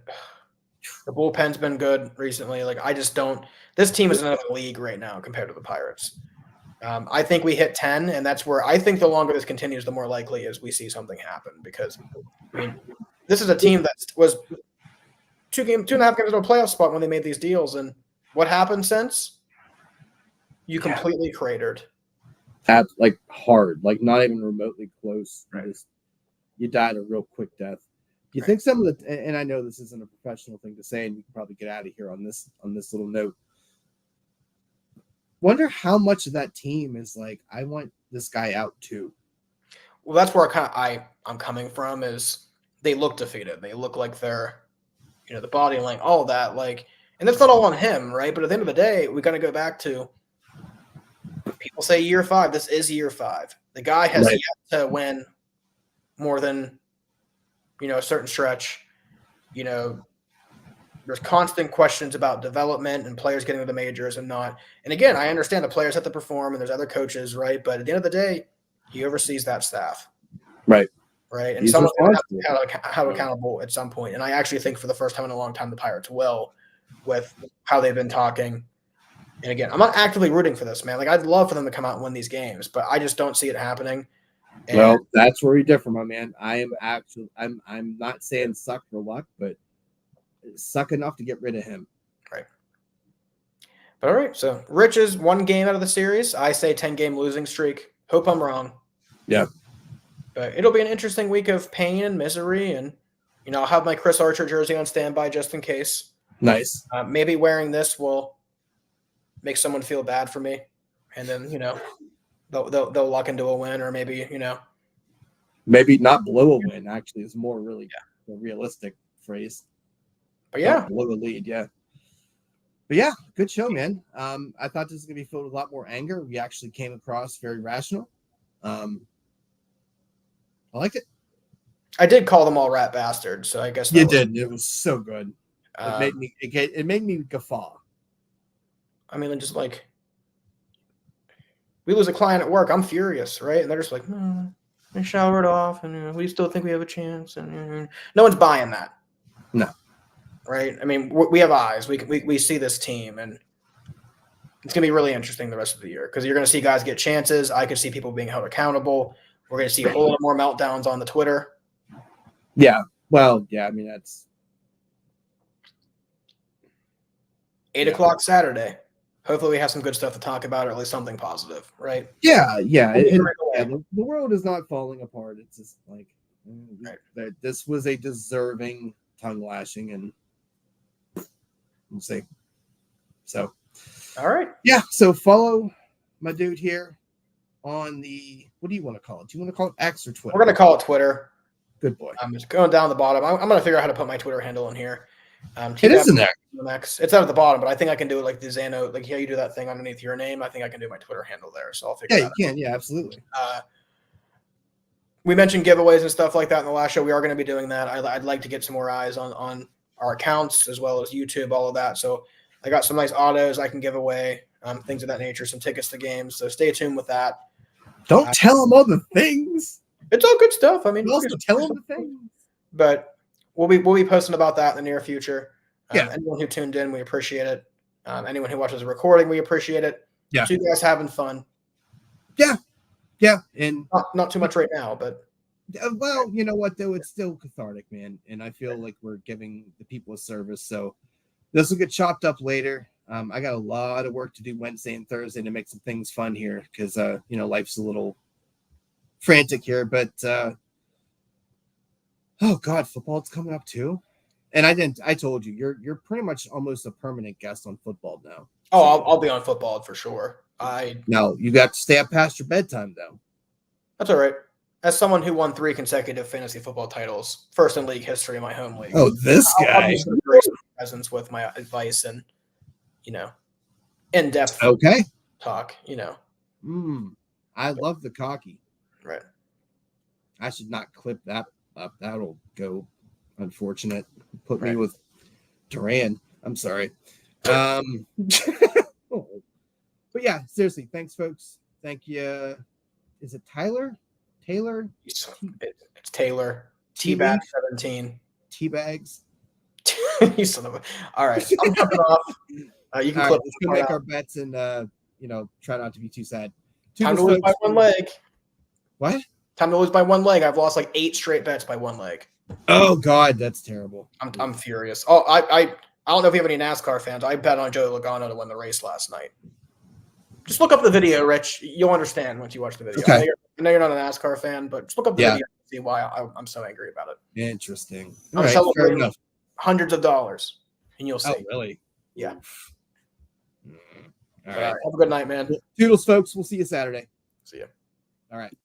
the bullpen's been good recently. Like, I just don't – this team is in another league right now compared to the Pirates. I think we hit 10, and that's where I think the longer this continues, the more likely is we see something happen, because, this is a team that was 2.5 games into a playoff spot when they made these deals, and what happened since? You completely cratered. Like hard, like not even remotely close. Right. You died a real quick death. you think some of the, and I know this isn't a professional thing to say, and we can probably get out of here on this little note. Wonder how much of that team is like, I want this guy out too. Well, that's where I'm coming from. Is they look defeated. They look like they're, the body language, all of that. Like, and that's not all on him, right? But at the end of the day, we got to go back to. People say year 5. This is year 5. The guy has yet to win more than, a certain stretch. There's constant questions about development and players getting to the majors and not. And again, I understand the players have to perform and there's other coaches, right? But at the end of the day, he oversees that staff. Right. Right. And someone has to be held accountable at some point. And I actually think for the first time in a long time, the Pirates will, with how they've been talking. And again, I'm not actively rooting for this, man. Like, I'd love for them to come out and win these games, but I just don't see it happening. And well, that's where we differ, my man. I'm not saying suck for luck, but suck enough to get rid of him. Right. But all right. So Rich is 1 game out of the series. I say 10-game losing streak. Hope I'm wrong. Yeah. But it'll be an interesting week of pain and misery. And, I'll have my Chris Archer jersey on standby just in case. Nice. Maybe wearing this will make someone feel bad for me. And then, they'll luck into a win, or maybe, maybe not blow a win, actually, is more really a realistic phrase. But yeah. Blow a lead, yeah. But yeah, good show, man. I thought this was going to be filled with a lot more anger. We actually came across very rational. I liked it. I did call them all rat bastards, so I guess you did. It was so good. It made me guffaw. I mean, just like, we lose a client at work, I'm furious, right? And they're just like, I showered off, and we still think we have a chance, and no one's buying that. No. Right? I mean, we have eyes. We see this team, and it's going to be really interesting the rest of the year because you're going to see guys get chances. I could see people being held accountable. We're going to see a whole lot more meltdowns on the Twitter. Yeah. Well, yeah, I mean, that's 8 o'clock Saturday. Hopefully we have some good stuff to talk about, or at least something positive, right? Yeah. The world is not falling apart. It's just like that this was a deserving tongue lashing, and we'll see. So, all right. Yeah. So follow my dude here on the, what do you want to call it? Do you want to call it X or Twitter? We're going to call it Twitter. Good boy. I'm just going down the bottom. I'm going to figure out how to put my Twitter handle in here. It is in there. It's out at the bottom, but I think I can do it like the Zano, like how you do that thing underneath your name. I think I can do my Twitter handle there. So I'll figure it out. Yeah, you can. Yeah, absolutely. We mentioned giveaways and stuff like that in the last show. We are going to be doing that. I'd like to get some more eyes on our accounts as well as YouTube, all of that. So I got some nice autos I can give away, things of that nature, some tickets to games. So stay tuned with that. Don't tell them all the things. It's all good stuff. I mean, also tell them the things. But we'll be posting about that in the near future. Yeah. Anyone who tuned in, we appreciate it. Anyone who watches the recording, we appreciate it. Yeah. So you guys having fun. Yeah. Yeah. And not too much right now, but well, you know what though? It's still cathartic, man. And I feel like we're giving the people a service. So this will get chopped up later. I got a lot of work to do Wednesday and Thursday to make some things fun here because life's a little frantic here. But oh god, football's coming up too. And I told you, you're pretty much almost a permanent guest on football now. Oh, I'll be on football for sure. No, you got to stay up past your bedtime though. That's all right. As someone who won 3 consecutive fantasy football titles, first in league history in my home league. Oh, this guy. I'll be some great presence with my advice and in-depth talk. I love the cocky. Right. I should not clip that up. That'll go unfortunate. Put me with Duran. I'm sorry. But yeah, seriously, thanks, folks. Thank you. Is it Tyler? Taylor? It's Taylor. T-Bag 17. T-Bags. You son of a. All right. I'm jumping off. You can clip. Let's go make our bets and try not to be too sad. Time to lose by one leg. What? Time to lose by one leg. I've lost like 8 straight bets by one leg. Oh God, that's terrible. I'm furious. Oh, I don't know if you have any NASCAR fans. I bet on Joey Logano to win the race last night. Just look up the video, Rich. You'll understand once you watch the video. Okay. I know you're not a NASCAR fan, but just look up the video. see why I'm so angry about it. Interesting. I'm All right, fair celebrating enough. hundreds of dollars, and you'll see. Oh, really? Yeah. All All right. right. Have a good night, man. Toodles, folks. We'll see you Saturday. See ya. All right.